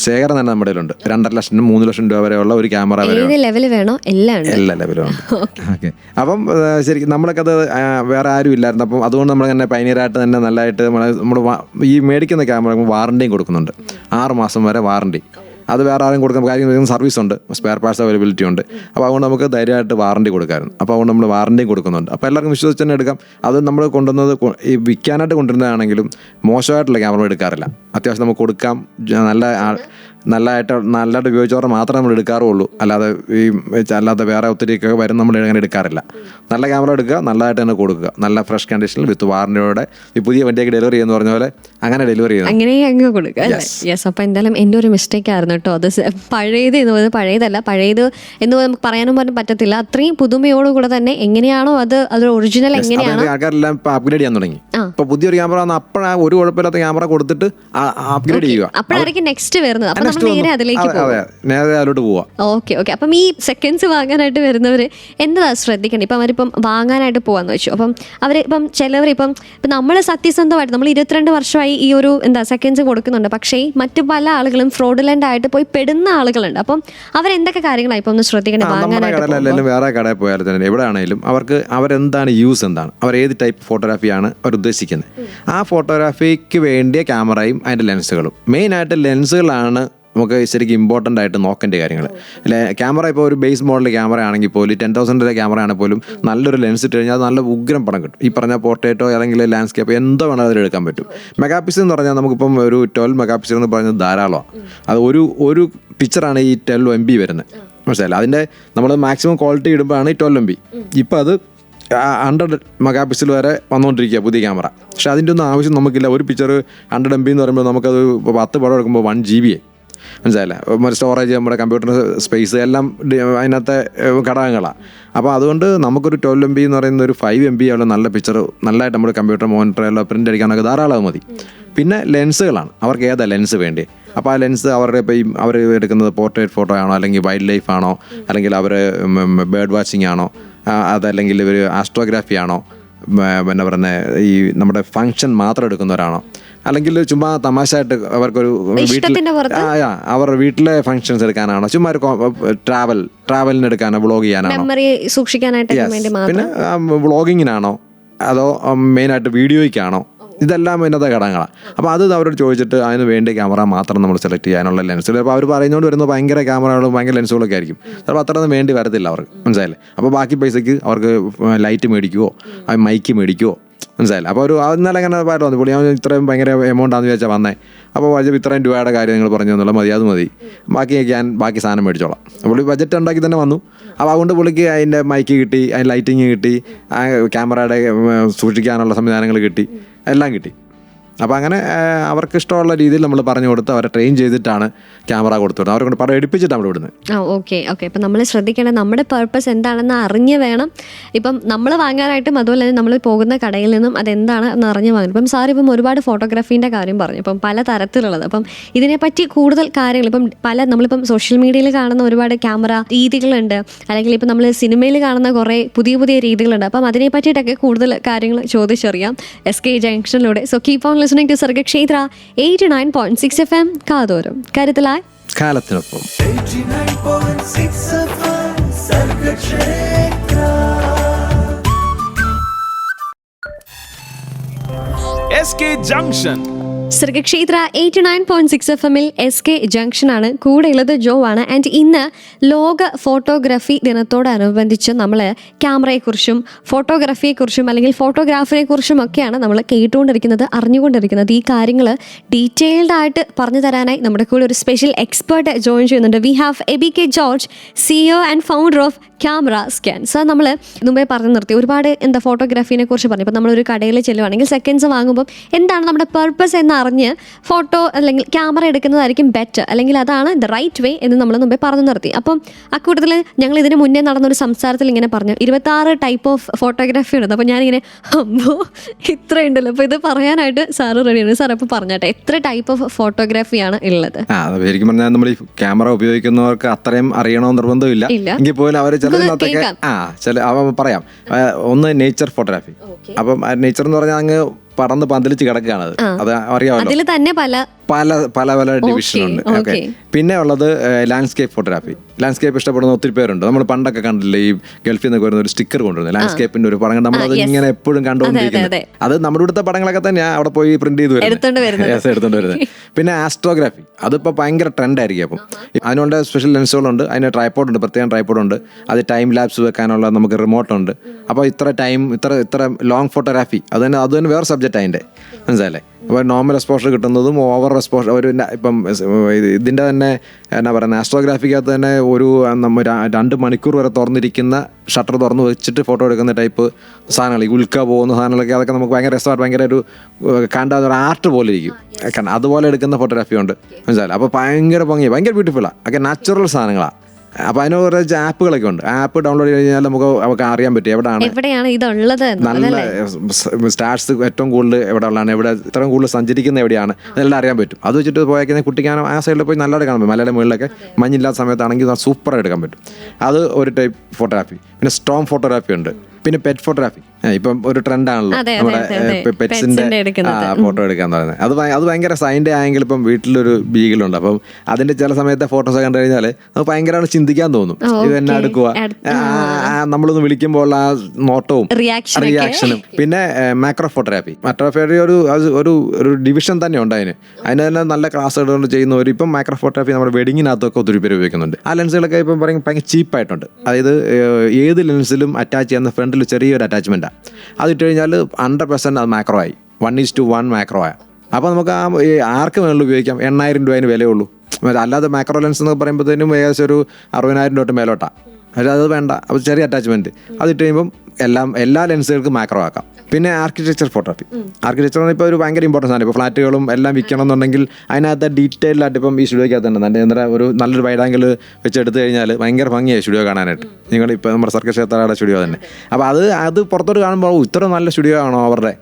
ശേഖരം തന്നെ നമ്മുടെ കയ്യിലുണ്ട്. 2.5 ലക്ഷം 3 ലക്ഷം രൂപ വരെയുള്ള ഒരു ക്യാമറ എല്ലാ ലെവലും ഉണ്ട്. ഓക്കെ. അപ്പം ശരിക്കും നമ്മൾക്കത് വേറെ ആരും ഇല്ലായിരുന്നു. അപ്പം അതുകൊണ്ട് നമ്മൾ തന്നെ പൈനിയറായിട്ട് തന്നെ നല്ലതായിട്ട് നമ്മൾ ഈ മേടിക്കുന്ന ക്യാമറ വാറണ്ടിയും കൊടുക്കുന്നുണ്ട്. 6 മാസം വരെ വാറണ്ടി. അത് വേറെ ആരും കൊടുക്കാൻ കാര്യം സർവീസ് ഉണ്ട്, സ്പെയർ പാർട്സ് അവൈലബിലിറ്റി ഉണ്ട്. അപ്പോൾ അതുകൊണ്ട് നമുക്ക് ധൈര്യമായിട്ട് വാറണ്ടി കൊടുക്കാമായിരുന്നു. അപ്പോൾ അതുകൊണ്ട് നമ്മൾ വാറണ്ടിയും കൊടുക്കുന്നുണ്ട്. അപ്പോൾ എല്ലാവർക്കും വിശ്വസിച്ച് തന്നെ എടുക്കാം. അത് നമ്മൾ കൊണ്ടുവന്നത് ഈ വിൽക്കാനായിട്ട് കൊണ്ടുവരുന്നതാണെങ്കിലും മോശമായിട്ടുള്ള ക്യാമറ എടുക്കാറില്ല. അത്യാവശ്യം നമുക്ക് കൊടുക്കാം. നല്ലതായിട്ട് ഉപയോഗിച്ചവരെ മാത്രമേ നമ്മൾ എടുക്കാറുള്ളൂ. അല്ലാതെ വേറെ ഒത്തിരിയൊക്കെ വരും നമ്മൾ അങ്ങനെ എടുക്കാറില്ല. നല്ല ക്യാമറ എടുക്കുക, നല്ലതായിട്ട് തന്നെ കൊടുക്കുക, നല്ല ഫ്രഷ് കണ്ടീഷനിൽ വിത്ത് വാറണ്ടിയോടെ. ഈ പുതിയ വണ്ടിയൊക്കെ ഡെലിവറി ചെയ്യുന്ന പറഞ്ഞ പോലെ അങ്ങനെ ഡെലിവറി ചെയ്യുന്നത്, അങ്ങനെ അങ്ങ് കൊടുക്കുക. യെസ്. അപ്പോൾ എന്തായാലും എൻ്റെ ഒരു മിസ്റ്റേക്ക് ആയിരുന്നു കേട്ടോ. അത് പഴയത് എന്ന് പറയുന്നത് പഴയത് എന്ന് നമുക്ക് പറയാനും പോലും പറ്റത്തില്ല. അത്രയും പുതുമയോടുകൂടെ തന്നെ എങ്ങനെയാണോ അത് ഒറിജിനൽ എങ്ങനെയാണ് ആൾക്കാരെല്ലാം ഇപ്പൊ അപ്ഗ്രേഡ് ചെയ്യാൻ തുടങ്ങി. ഇപ്പൊ പുതിയൊരു ക്യാമറ വന്നാൽ അപ്പോഴാ ഒരു കുഴപ്പമില്ലാത്ത ക്യാമറ കൊടുത്തിട്ട് അപ്ഗ്രേഡ് ചെയ്യുക. അപ്പോഴായിരിക്കും നെക്സ്റ്റ് വരുന്നത്. അപ്പൊ നമ്മൾ നേരെ അതിലേക്ക് പോവാം. ഓക്കെ. അപ്പം ഈ സെക്കൻഡ്സ് വാങ്ങാനായിട്ട് വരുന്നവർ എന്നതാ ശ്രദ്ധിക്കണം? ഇപ്പം അവരിപ്പം വാങ്ങാനായിട്ട് പോവാന്ന് വെച്ചു. അപ്പം അവർ ചിലവർ ഇപ്പം നമ്മൾ സത്യസന്ധമായിട്ട് നമ്മൾ 22 വർഷമായി ഈ ഒരു സെക്കൻഡ്സ് കൊടുക്കുന്നുണ്ട്. പക്ഷേ മറ്റു പല ആളുകളും ഫ്രോഡുലന്റ് ആയിട്ട് പോയി പെടുന്ന ആളുകളുണ്ട്. അപ്പം അവരെന്തൊക്കെ കാര്യങ്ങളാണ് ഇപ്പം ഒന്ന് ശ്രദ്ധിക്കണം വാങ്ങാനായിട്ട്? വേറെ കടയിൽ പോയാൽ തന്നെ എവിടെ ആണെങ്കിലും അവരെന്താണ് യൂസ്, എന്താണ് അവർ ഏത് ടൈപ്പ് ഫോട്ടോഗ്രാഫിയാണ് അവർ ഉദ്ദേശിക്കുന്നത്. ആ ഫോട്ടോഗ്രാഫിക്ക് വേണ്ടിയ ക്യാമറയും അതിൻ്റെ ലെൻസുകളും, മെയിനായിട്ട് ലെൻസുകളാണ് നമുക്ക് ശരിക്കും ഇമ്പോർട്ടൻ്റ് ആയിട്ട് നോക്കേണ്ട കാര്യങ്ങൾ. ക്യാമറ ഇപ്പോൾ ഒരു ബേസ് മോഡൽ ക്യാമറ ആണെങ്കിൽ പോലും 10,000 ക്യാമറ ആണെങ്കിൽ പോലും നല്ലൊരു ലെൻസ് ഇട്ട് കഴിഞ്ഞാൽ അത് നല്ല ഉഗ്രം പടം കിട്ടും. ഈ പറഞ്ഞ പോർട്രേറ്റോ അല്ലെങ്കിൽ ലാൻഡ്സ്കേപ്പ് എന്തോ വേണം അതിൽ എടുക്കാൻ പറ്റും. മെഗാപിക്സൽ എന്ന് പറഞ്ഞാൽ നമുക്കിപ്പം ഒരു 12 മെഗാപിക്സൽ എന്ന് പറഞ്ഞാൽ ധാരാളമാണ്. അത് ഒരു പിക്ചറാണ് ഈ 12 MB വരുന്നത്. മനസ്സിലായില്ല? അതിൻ്റെ നമ്മൾ മാക്സിമം ക്വാളിറ്റി ഇടുമ്പോഴാണ് ഈ 12 MB. ഇപ്പം അത് 100 മെഗാപിക്സൽ വരെ വന്നുകൊണ്ടിരിക്കുക പുതിയ ക്യാമറ. പക്ഷേ അതിൻ്റെ ഒന്നും ആവശ്യം നമുക്കില്ല. ഒരു പിക്ചർ 100 MB എന്ന് പറയുമ്പോൾ നമുക്കത് 10 പടം എടുക്കുമ്പോൾ 1 GB ആയി. മനസ്സിലായില്ല? സ്റ്റോറേജ്, നമ്മുടെ കമ്പ്യൂട്ടറിന് സ്പേസ് എല്ലാം അതിനകത്തെ ഘടകങ്ങളാണ്. അപ്പോൾ അതുകൊണ്ട് നമുക്കൊരു 12 MB എന്ന് പറയുന്ന ഒരു 5 MB ആയുള്ള നല്ല പിക്ചർ നല്ലതായിട്ട് നമ്മുടെ കമ്പ്യൂട്ടർ മോണിറ്ററിലോ പ്രിൻ്റ് അടിക്കാനൊക്കെ ധാരാളം മതി. പിന്നെ ലെൻസുകളാണ് അവർക്ക് ഏതാ ലെൻസ് വേണ്ടി. അപ്പോൾ ആ ലെൻസ് അവരുടെ ഇപ്പോൾ അവർ എടുക്കുന്നത് പോർട്രേറ്റ് ഫോട്ടോ ആണോ, അല്ലെങ്കിൽ വൈൽഡ് ലൈഫ് ആണോ, അല്ലെങ്കിൽ അവർ ബേർഡ് വാച്ചിങ് ആണോ, അതല്ലെങ്കിൽ ഇവർ ആസ്ട്രോഗ്രാഫി ആണോ, പിന്നെ പറയുന്നത് ഈ നമ്മുടെ ഫങ്ഷൻ മാത്രം എടുക്കുന്നവരാണോ, അല്ലെങ്കിൽ ചുമ്മാ തമാശയായിട്ട് അവർക്കൊരു അവരുടെ വീട്ടിലെ ഫങ്ഷൻസ് എടുക്കാനാണോ, ചുമ്മാ ഒരു ട്രാവലിന് എടുക്കാനോ, വ്ളോഗ് ചെയ്യാനാണോ, പിന്നെ വ്ളോഗിങ്ങിനാണോ, അതോ മെയിനായിട്ട് വീഡിയോയ്ക്കാണോ, ഇതെല്ലാം ഇന്നത്തെ ഘടകങ്ങളാണ്. അപ്പോൾ അത് അവരോട് ചോദിച്ചിട്ട് അതിന് വേണ്ടി ക്യാമറ മാത്രം നമ്മൾ സെലക്ട് ചെയ്യാനുള്ള ലെൻസുകൾ. അപ്പോൾ അവർ പറയുന്നതുകൊണ്ട് വരുന്നത് ഭയങ്കര ക്യാമറകളും ഭയങ്കര ലെൻസുകളൊക്കെ ആയിരിക്കും. ചിലപ്പോൾ അത്രയൊന്നും വേണ്ടി വരത്തില്ല അവർക്ക്. മനസ്സിലായില്ലേ? അപ്പോൾ ബാക്കി പൈസയ്ക്ക് അവർക്ക് ലൈറ്റ് മേടിക്കുവോ, മൈക്ക് മേടിക്കുവോ, മനസ്സിലായില്ല? അപ്പോൾ ഇന്നലെ അങ്ങനെ പാട്ട് വന്നു പുള്ളി, ഞാൻ ഇത്രയും ഭയങ്കര എമൗണ്ടാന്ന് വിചാരിച്ചാൽ വന്നേ. അപ്പോൾ ഇത്രയും രൂപയുടെ കാര്യം നിങ്ങൾ പറഞ്ഞു എന്നുള്ള മതി, അത് മതി, ബാക്കി സാധനം മേടിച്ചോളാം. പുള്ളി ബജറ്റ് ഉണ്ടാക്കി തന്നെ വന്നു. അപ്പോൾ അതുകൊണ്ട് പുള്ളിക്ക് അതിൻ്റെ മൈക്ക് കിട്ടി, അതിൻ്റെ ലൈറ്റിങ് കിട്ടി, ആ ക്യാമറയുടെ സൂക്ഷിക്കാനുള്ള സംവിധാനങ്ങൾ കിട്ടി, എല്ലാം കിട്ടി. അപ്പോൾ അങ്ങനെ അവർക്ക് ഇഷ്ടമുള്ള രീതിയിൽ നമ്മൾ പറഞ്ഞു കൊടുത്ത് അവരെ ട്രെയിൻ ചെയ്തിട്ടാണ് ക്യാമറ കൊടുത്തുവിടുന്നത്. അവരെ കൊണ്ട് പടം എടുപ്പിച്ചിട്ട് നമ്മൾ വിടുന്നത്. ഓക്കെ. അപ്പം നമ്മൾ ശ്രദ്ധിക്കേണ്ടത് നമ്മുടെ പർപ്പസ് എന്താണെന്ന് അറിഞ്ഞ് വേണം ഇപ്പം നമ്മൾ വാങ്ങാനായിട്ടും. അതുപോലെ തന്നെ നമ്മൾ പോകുന്ന കടയിൽ നിന്നും അതെന്താണ് എന്ന് അറിഞ്ഞ് വാങ്ങണം. ഇപ്പം സാർ ഇപ്പം ഒരുപാട് ഫോട്ടോഗ്രാഫീൻ്റെ കാര്യം പറഞ്ഞു. ഇപ്പം പല തരത്തിലുള്ളത്. അപ്പം ഇതിനെപ്പറ്റി കൂടുതൽ കാര്യങ്ങൾ ഇപ്പം നമ്മളിപ്പം സോഷ്യൽ മീഡിയയിൽ കാണുന്ന ഒരുപാട് ക്യാമറ രീതികളുണ്ട്, അല്ലെങ്കിൽ ഇപ്പം നമ്മൾ സിനിമയിൽ കാണുന്ന കുറേ പുതിയ രീതികളുണ്ട്. അപ്പം അതിനെ പറ്റിയിട്ടൊക്കെ കൂടുതൽ കാര്യങ്ങൾ ചോദിച്ചറിയാം SK ജംഗ്ഷനിലൂടെ. So keep on listening to Sargakshetra 89.6 FM കാതോരം കരുതലായി കാലത്തിനൊപ്പം. 89.6 FM Sargakshetra SK Junction. Sargakshetra 89.6 FM-ൽ SK ജംഗ്ഷനാണ്. കൂടെയുള്ളത് ജോ ആണ്. ആൻഡ് ഇന്ന് ലോക ഫോട്ടോഗ്രാഫി ദിനത്തോടനുബന്ധിച്ച് നമ്മൾ ക്യാമറയെക്കുറിച്ചും ഫോട്ടോഗ്രാഫിയെക്കുറിച്ചും അല്ലെങ്കിൽ ഫോട്ടോഗ്രാഫറിയെക്കുറിച്ചും ഒക്കെയാണ് നമ്മൾ കേട്ടുകൊണ്ടിരിക്കുന്നത്, അറിഞ്ഞുകൊണ്ടിരിക്കുന്നത്. ഈ കാര്യങ്ങൾ ഡീറ്റെയിൽഡ് ആയിട്ട് പറഞ്ഞു തരാനായി നമ്മുടെ കൂടെ ഒരു സ്പെഷ്യൽ എക്സ്പേർട്ട് ജോയിൻ ചെയ്യുന്നുണ്ട്. We have ABK George, CEO and founder of camera scan. So നമ്മൾ മുമ്പേ പറഞ്ഞു നിർത്തി ഒരുപാട് ഫോട്ടോഗ്രാഫിനെ കുറിച്ച് പറഞ്ഞു. ഇപ്പോൾ നമ്മളൊരു കടയിൽ ചെല്ലുവാണെങ്കിൽ സെക്കൻഡ്സ് വാങ്ങുമ്പോൾ എന്താണ് നമ്മുടെ പർപ്പസ് എന്ന് അറിഞ്ഞ് ഫോട്ടോ അല്ലെങ്കിൽ ക്യാമറ എടുക്കുന്നതായിരിക്കും ബെറ്റർ, അല്ലെങ്കിൽ അതാണ് ദ റൈറ്റ് വേ എന്ന് നമ്മൾ മുമ്പേ പറഞ്ഞു നിർത്തി. അപ്പം അക്കൂട്ടത്തിൽ ഞങ്ങൾ ഇതിന് മുന്നേ നടന്നൊരു സംസാരത്തിൽ ഇങ്ങനെ പറഞ്ഞു 26 ടൈപ്പ് ഓഫ് ഫോട്ടോഗ്രാഫി ഉണ്ട്. അപ്പോൾ ഞാനിങ്ങനെ അമ്പോ ഇത്രയുണ്ടല്ലോ. അപ്പോൾ ഇത് പറയാനായിട്ട് സാറ് റെഡിയാണ്. സാർ അപ്പോൾ പറഞ്ഞാട്ടെ എത്ര ടൈപ്പ് ഓഫ് ഫോട്ടോഗ്രാഫിയാണ് ഉള്ളത്? ശരിക്കും പറഞ്ഞാൽ നമ്മൾ ഈ ക്യാമറ ഉപയോഗിക്കുന്നവർക്ക് അത്രയും അറിയണമെന്ന് നിർബന്ധമില്ല. എങ്കിൽ പോലും അവർ ചിലതിനകത്തൊക്കെ പറയാം. ഒന്ന് നേച്ചർ ഫോട്ടോഗ്രാഫി. അപ്പം നേച്ചർ എന്ന് പറഞ്ഞാൽ അങ്ങ് പടന്ന് പന്തലിച്ച് കിടക്കുകയാണ്. അത് അറിയാമല്ലോ. അതിൽ തന്നെ പല പല പല പല ഡിവിഷൻ ഉണ്ട്. ഓക്കെ. പിന്നെ ഉള്ളത് ലാൻഡ്സ്കേപ്പ് ഫോട്ടോഗ്രാഫി. ലാൻഡ്സ്കേപ്പ് ഇഷ്ടപ്പെടുന്ന ഒത്തിരി പേരുണ്ട്. നമ്മൾ പണ്ടൊക്കെ കണ്ടില്ലേ ഈ ഗൾഫിൽ നിന്നൊക്കെ വരുന്ന ഒരു സ്റ്റിക്കർ കൊണ്ടുവരുന്നത് ലാൻഡ്സ്കേപ്പിന്റെ ഒരു പടം. നമ്മളത് ഇങ്ങനെ എപ്പോഴും കണ്ടുകൊണ്ടിരിക്കുന്നത്. അത് നമ്മുടെ ഇവിടുത്തെ പടങ്ങളൊക്കെ തന്നെ അവിടെ പോയി പ്രിന്റ് ചെയ്ത് എടുത്തോണ്ട് വരുന്നത്. പിന്നെ ആസ്ട്രോഗ്രാഫി, അതിപ്പോൾ ഭയങ്കര ട്രെൻഡ് ആയിരിക്കും. അപ്പം അതിനുകൊണ്ട് സ്പെഷ്യൽ ലെൻസുകളുണ്ട്, അതിന് ട്രൈപോഡ് ഉണ്ട്, പ്രത്യേകം ട്രൈപോഡ് ഉണ്ട്. അത് ടൈം ലാപ്സ് വെക്കാനുള്ള നമുക്ക് റിമോട്ട് ഉണ്ട്. അപ്പോൾ ഇത്ര ലോങ് ഫോട്ടോഗ്രാഫി അത് തന്നെ വേറെ സബ്ജക്റ്റ് അതിൻ്റെ, മനസ്സിലായില്ലേ? അപ്പോൾ നോർമൽ എക്സ്പോഷർ കിട്ടുന്നതും ഓവർ എക്സ്പോഷർ ഒരു ഇപ്പം ഇതിൻ്റെ തന്നെ എന്നാ പറയുന്നത് ആസ്ട്രോഗ്രാഫിക്കകത്ത് തന്നെ ഒരു 2 മണിക്കൂർ വരെ തുറന്നിരിക്കുന്ന ഷട്ടർ തുറന്ന് വെച്ചിട്ട് ഫോട്ടോ എടുക്കുന്ന ടൈപ്പ് സാധനങ്ങൾ, ഈ ഉൽക്ക പോകുന്ന സാധനങ്ങളൊക്കെ അതൊക്കെ നമുക്ക് ഭയങ്കര രസമായിട്ട് ഭയങ്കര ഒരു കണ്ടാൽ ഒരു ആർട്ട് പോലെ ഇരിക്കും. കാരണം അതുപോലെ എടുക്കുന്ന ഫോട്ടോഗ്രാഫി ഉണ്ട്, മനസ്സിലായില്ല? അപ്പോൾ ഭയങ്കര ഭംഗി, ഭയങ്കര ബ്യൂട്ടിഫുള്ളാണ്. ഒക്കെ നാച്ചുറൽ സാധനങ്ങളാണ്. അപ്പോൾ അതിന് കുറച്ച് ആപ്പുകളൊക്കെ ഉണ്ട്. ആപ്പ് ഡൗൺലോഡ് ചെയ്ത് കഴിഞ്ഞാൽ നമുക്ക് അറിയാൻ പറ്റും എവിടെയാണ് ഇതുള്ളത്, നല്ല സ്റ്റാർസ് ഏറ്റവും കൂടുതൽ എവിടെ ഉള്ളതാണ്, എവിടെ ഇത്രയും കൂടുതൽ സഞ്ചരിക്കുന്ന എവിടെയാണ്, അതെല്ലാം അറിയാൻ പറ്റും. അത് വെച്ചിട്ട് പോയേക്കുന്ന കുട്ടിക്കാനും ആ സൈഡിൽ പോയി നല്ലതായിട്ട് കാണാൻ പറ്റും. മലയുടെ മുകളിലൊക്കെ മഞ്ഞില്ലാത്ത സമയത്താണെങ്കിൽ സൂപ്പറായിട്ട് എടുക്കാൻ പറ്റും. അത് ഒരു ടൈപ്പ് ഫോട്ടോഗ്രാഫി. പിന്നെ സ്റ്റോം ഫോട്ടോഗ്രാഫി ഉണ്ട്. പിന്നെ പെറ്റ് ഫോട്ടോഗ്രാഫി, ഇപ്പം ഒരു ട്രെൻഡാണല്ലോ നമ്മുടെ പെറ്റ്സിന്റെ ഫോട്ടോ എടുക്കാന്ന് പറയുന്നത്. അത് ഭയങ്കര സൈൻ്റെ ആയെങ്കിൽ ഇപ്പം വീട്ടിലൊരു ബീഗിലുണ്ട്. അപ്പം അതിന്റെ ചില സമയത്തെ ഫോട്ടോസ് കണ്ടു കഴിഞ്ഞാൽ അത് ഭയങ്കരമായിട്ട് ചിന്തിക്കാൻ തോന്നും. ഇത് എന്നെ എടുക്കുക, നമ്മളൊന്ന് വിളിക്കുമ്പോൾ ആ നോട്ടവും റിയാക്ഷനും. പിന്നെ മാക്രോ ഫോട്ടോഗ്രാഫി ഒരു ഡിവിഷൻ തന്നെ ഉണ്ട്. അതിന് തന്നെ നല്ല ക്ലാസ് എടുത്തുകൊണ്ട് ചെയ്യുന്നവർ ഇപ്പം മാക്രോ ഫോട്ടോഗ്രാഫി നമ്മുടെ വെഡിങ്ങിനകത്തൊക്കെ ഒത്തിരി പേര് ഉപയോഗിക്കുന്നുണ്ട്. ആ ലെൻസുകളൊക്കെ ഇപ്പം ഭയങ്കര ചീപ്പായിട്ടുണ്ട്. അതായത് ഏത് ലെൻസിലും അറ്റാച്ച് ചെയ്യുന്ന ഫ്രണ്ടിൽ ചെറിയൊരു അറ്റാച്ച്മെൻറ്റാണ്. അതിട്ട് കഴിഞ്ഞാൽ 100% അത് മാക്രോ ആയി, 1:1 മാക്രോ ആയി. അപ്പോൾ നമുക്ക് ആർക്ക് വേണമെങ്കിലും ഉപയോഗിക്കാം. 8,000 രൂപ അതിന് വിലയുള്ളൂ. അല്ലാതെ മാക്രോ ലെൻസ് എന്ന് പറയുമ്പോഴത്തേനും ഏകദേശം ഒരു 60,000 രൂപ മേലോട്ടാണ്. പക്ഷേ അത് വേണ്ട, അപ്പോൾ ചെറിയ അറ്റാച്ച്മെൻറ്റ്. അതിട്ട് കഴിയുമ്പം എല്ലാ ലെൻസുകൾക്കും മാക്രോ ആക്കാം. പിന്നെ ആർക്കിടെക്ചർ ഫോട്ടോഗ്രാഫി. ആർക്കിടെക്ചർ ഇപ്പോൾ ഒരു ഭയങ്കര ഇമ്പോർട്ടൻസ് ആണ്. ഇപ്പോൾ ഫ്ലാറ്റുകളും എല്ലാം വിൽക്കണം എന്നുണ്ടെങ്കിൽ അതിനകത്ത് ഡീറ്റെയിൽ ആയിട്ട് ഇപ്പം ഈ സ്റ്റുഡിയോക്കകത്ത് ഉണ്ട്. എൻ്റെ ഒരു നല്ലൊരു വൈഡ് ആംഗിൾ വെച്ചെടുത്ത് കഴിഞ്ഞാൽ ഭയങ്കര ഭംഗിയായി സ്റ്റുഡിയോ കാണാനായിട്ട്. ഇപ്പോൾ നമ്മുടെ സർക്കസ് ക്ഷേത്രയുടെ സ്റ്റുഡിയോ തന്നെ. അപ്പോൾ അത് പുറത്തോട്ട് കാണുമ്പോൾ ഇത്ര നല്ല സ്റ്റുഡിയോ ആണോ അവരുടെ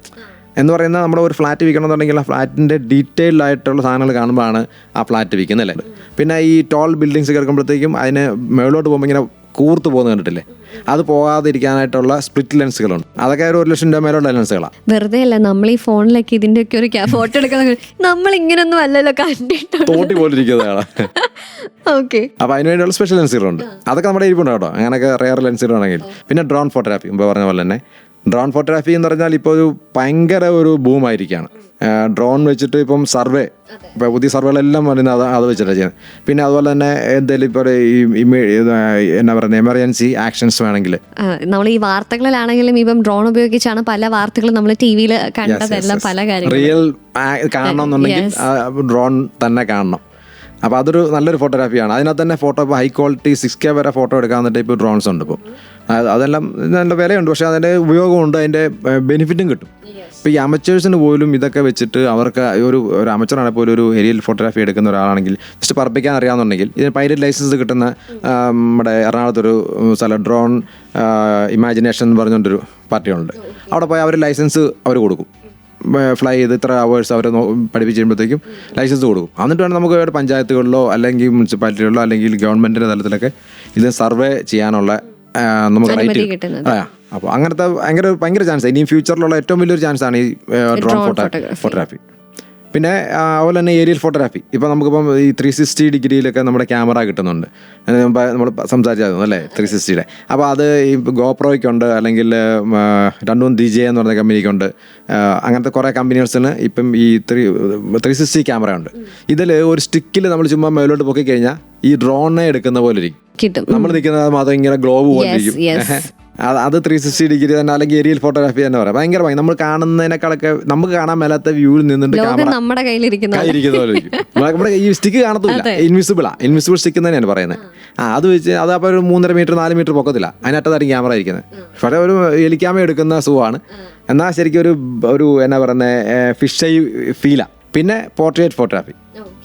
എന്ന് പറയുന്നത്. നമ്മുടെ ഒരു ഫ്ലാറ്റ് വിൽക്കണമെന്നുണ്ടെങ്കിൽ ആ ഫ്ലാറ്റിൻ്റെ ഡീറ്റെയിൽഡ് ആയിട്ടുള്ള സാധനങ്ങൾ കാണുമ്പോഴാണ് ആ ഫ്ലാറ്റ് വിൽക്കുന്നത് അല്ലേ. പിന്നെ ഈ ടോൾ ബിൽഡിങ്സ് കേൾക്കുമ്പോഴത്തേക്കും അതിന് മുകളിലോട്ട് പോകുമ്പോൾ ഇങ്ങനെ കൂർത്ത് പോകുന്നത് കണ്ടിട്ടില്ലേ, അത് പോകാതിരിക്കാനായിട്ടുള്ള സ്പ്ലിറ്റ് ലെൻസുകളുണ്ട്. അതൊക്കെ ഒരു 1,00,000 രൂപ മേലുള്ള ലെൻസുകളാണ്. വെറുതെ അല്ല നമ്മൾ ഈ ഫോണിലൊക്കെ ഇതിന്റെ ഒക്കെ ഒരു ഫോട്ടോ എടുക്കുന്ന നമ്മൾ ഇങ്ങനൊന്നും അല്ലല്ലോ കണ്ടിട്ട് തോട്ടി പോലെ ഇരിക്കുന്നതാണ്. ഓക്കെ. അപ്പൊ അതിനുവേണ്ടിയുള്ള സ്പെഷ്യൽ ലെൻസുകളുണ്ട്. അതൊക്കെ നമ്മുടെ ഇരിപ്പുണ്ട് കേട്ടോ, അങ്ങനെയൊക്കെ റെയർ ലെൻസുകളാണെങ്കിൽ. പിന്നെ ഡ്രോൺ ഫോട്ടോഗ്രാഫി മുമ്പ് പറഞ്ഞ പോലെ തന്നെ ഡ്രോൺ ഫോട്ടോഗ്രാഫി എന്ന് പറഞ്ഞാൽ ഇപ്പോൾ ഒരു ഭയങ്കര ഒരു ബൂമായിരിക്കുകയാണ്. ഡ്രോൺ വെച്ചിട്ട് ഇപ്പം സർവേ, ഇപ്പോൾ പുതിയ സർവേകളെല്ലാം പറയുന്നത് അത് വെച്ചിട്ടാണ് ചെയ്യുന്നത്. പിന്നെ അതുപോലെ തന്നെ എന്തെങ്കിലും ഇപ്പോൾ എന്നാ പറയുന്നത് എമർജൻസി ആക്ഷൻസ് വേണമെങ്കിൽ നമ്മൾ ഈ വാർത്തകളിലാണെങ്കിലും ഇപ്പം ഡ്രോൺ ഉപയോഗിച്ചാണ് പല വാർത്തകളും നമ്മൾ TV കണ്ടതെല്ലാം പല കാര്യങ്ങളും റിയൽ കാണണം എന്നുണ്ടെങ്കിൽ ഡ്രോൺ തന്നെ കാണണം. അപ്പോൾ അതൊരു നല്ലൊരു ഫോട്ടോഗ്രാഫിയാണ്. അതിനകത്ത് തന്നെ ഫോട്ടോ ഇപ്പോൾ ഹൈ ക്വാളിറ്റി 6K വരെ ഫോട്ടോ എടുക്കാവുന്ന ടൈപ്പ് ഡ്രോൺസ് ഉണ്ട്. ഇപ്പോൾ അതെല്ലാം നല്ല വിലയുണ്ട്, പക്ഷേ അതിൻ്റെ ഉപയോഗമുണ്ട്, അതിൻ്റെ ബെനിഫിറ്റും കിട്ടും. ഇപ്പോൾ ഈ അമച്ചേഴ്സിന് പോലും ഇതൊക്കെ വെച്ചിട്ട് അവർക്ക് ഒരു അമച്ചറാണെങ്കിൽ പോലും ഒരു ഏരിയൽ ഫോട്ടോഗ്രാഫി എടുക്കുന്ന ഒരാളാണെങ്കിൽ ജസ്റ്റ് പറപ്പിക്കാൻ അറിയാമെന്നുണ്ടെങ്കിൽ ഇതിന് പൈലറ്റ് ലൈസൻസ് കിട്ടുന്ന നമ്മുടെ എറണാകുളത്തൊരു സ്ഥലം ഡ്രോൺ ഇമാജിനേഷൻ എന്ന് പറഞ്ഞുകൊണ്ടൊരു പാർട്ടിയുണ്ട്. അവിടെ പോയി അവർ ലൈസൻസ് അവർ കൊടുക്കും. ഫ്ലൈ ചെയ്ത് ഇത്ര അവേഴ്സ് അവരെ പഠിപ്പിച്ച് കഴിയുമ്പോഴത്തേക്കും ലൈസൻസ് കൊടുക്കും. എന്നിട്ട് വേണം നമുക്ക് പഞ്ചായത്തുകളിലോ അല്ലെങ്കിൽ മുനിസിപ്പാലിറ്റികളിലോ അല്ലെങ്കിൽ ഗവൺമെൻറ്റിൻ്റെ തലത്തിലൊക്കെ ഇത് സർവേ ചെയ്യാനുള്ള നമുക്ക് റൈറ്റ് കിട്ടും. അപ്പോൾ അങ്ങനത്തെ ഭയങ്കര ചാൻസ് ഇനി ഫ്യൂച്ചറിലുള്ള ഏറ്റവും വലിയൊരു ചാൻസാണ് ഈ ഡ്രോൺ ഫോട്ടോഗ്രാഫി. പിന്നെ അതുപോലെ തന്നെ ഏരിയൽ ഫോട്ടോഗ്രാഫി. ഇപ്പോൾ നമുക്കിപ്പം ഈ 360 ഡിഗ്രിയിലൊക്കെ നമ്മുടെ ക്യാമറ കിട്ടുന്നുണ്ട്. നമ്മൾ സംസാരിച്ചായിരുന്നു അല്ലേ 360-യുടെ. അപ്പോൾ അത് ഈ ഗോപ്രോയ്ക്കുണ്ട്, അല്ലെങ്കിൽ 2 DJ എന്ന് പറഞ്ഞ കമ്പനിക്കുണ്ട്. അങ്ങനത്തെ കുറേ കമ്പനീസിന് ഇപ്പം ഈ 360 ക്യാമറ ഉണ്ട്. ഇതിൽ ഒരു സ്റ്റിക്കിൽ നമ്മൾ ചുമ്മാ മേലോട്ട് പൊക്കി കഴിഞ്ഞാൽ ഈ ഡ്രോണിനെ എടുക്കുന്ന പോലെ ഇരിക്കും. നമ്മൾ നിൽക്കുന്നത് മാത്രം ഇങ്ങനെ ഗ്ലോബ് പോലെ ഇരിക്കും. അത് 360 ഡിഗ്രി തന്നെ, അല്ലെങ്കിൽ ഏരിയൽ ഫോട്ടോഗ്രാഫി തന്നെ പറയാം. ഭയങ്കര ഭംഗി. നമ്മൾ കാണുന്നതിനേക്കാളൊക്കെ നമുക്ക് കാണാൻ മേലാത്ത വ്യൂവിൽ നിന്നിട്ട് ക്യാമറ നമ്മുടെ കയ്യിലിരിക്കുന്ന പോലെ ഇരിക്കും. നമ്മുടെ ഈ സ്റ്റിക്ക് കാണത്തില്ല, ഇൻവിസിബിൾ സ്റ്റിക്ക് തന്നെയാണ് പറയുന്നത്. അത് വെച്ച് അത് അപ്പോൾ ഒരു 3.5 മീറ്റർ 4 മീറ്റർ പൊക്കത്തില്ല, അതിനകത്തായിരിക്കും ക്യാമറ ഇരിക്കുന്നത്. പക്ഷേ ഒരു എലിക്യാമ എടുക്കുന്ന സുഖമാണ്. എന്നാൽ ശരിക്കും ഒരു എന്നാ പറയുന്നത് ഫിഷ് ഐ ഫീലാണ്. പിന്നെ പോർട്രേറ്റ് ഫോട്ടോഗ്രാഫി,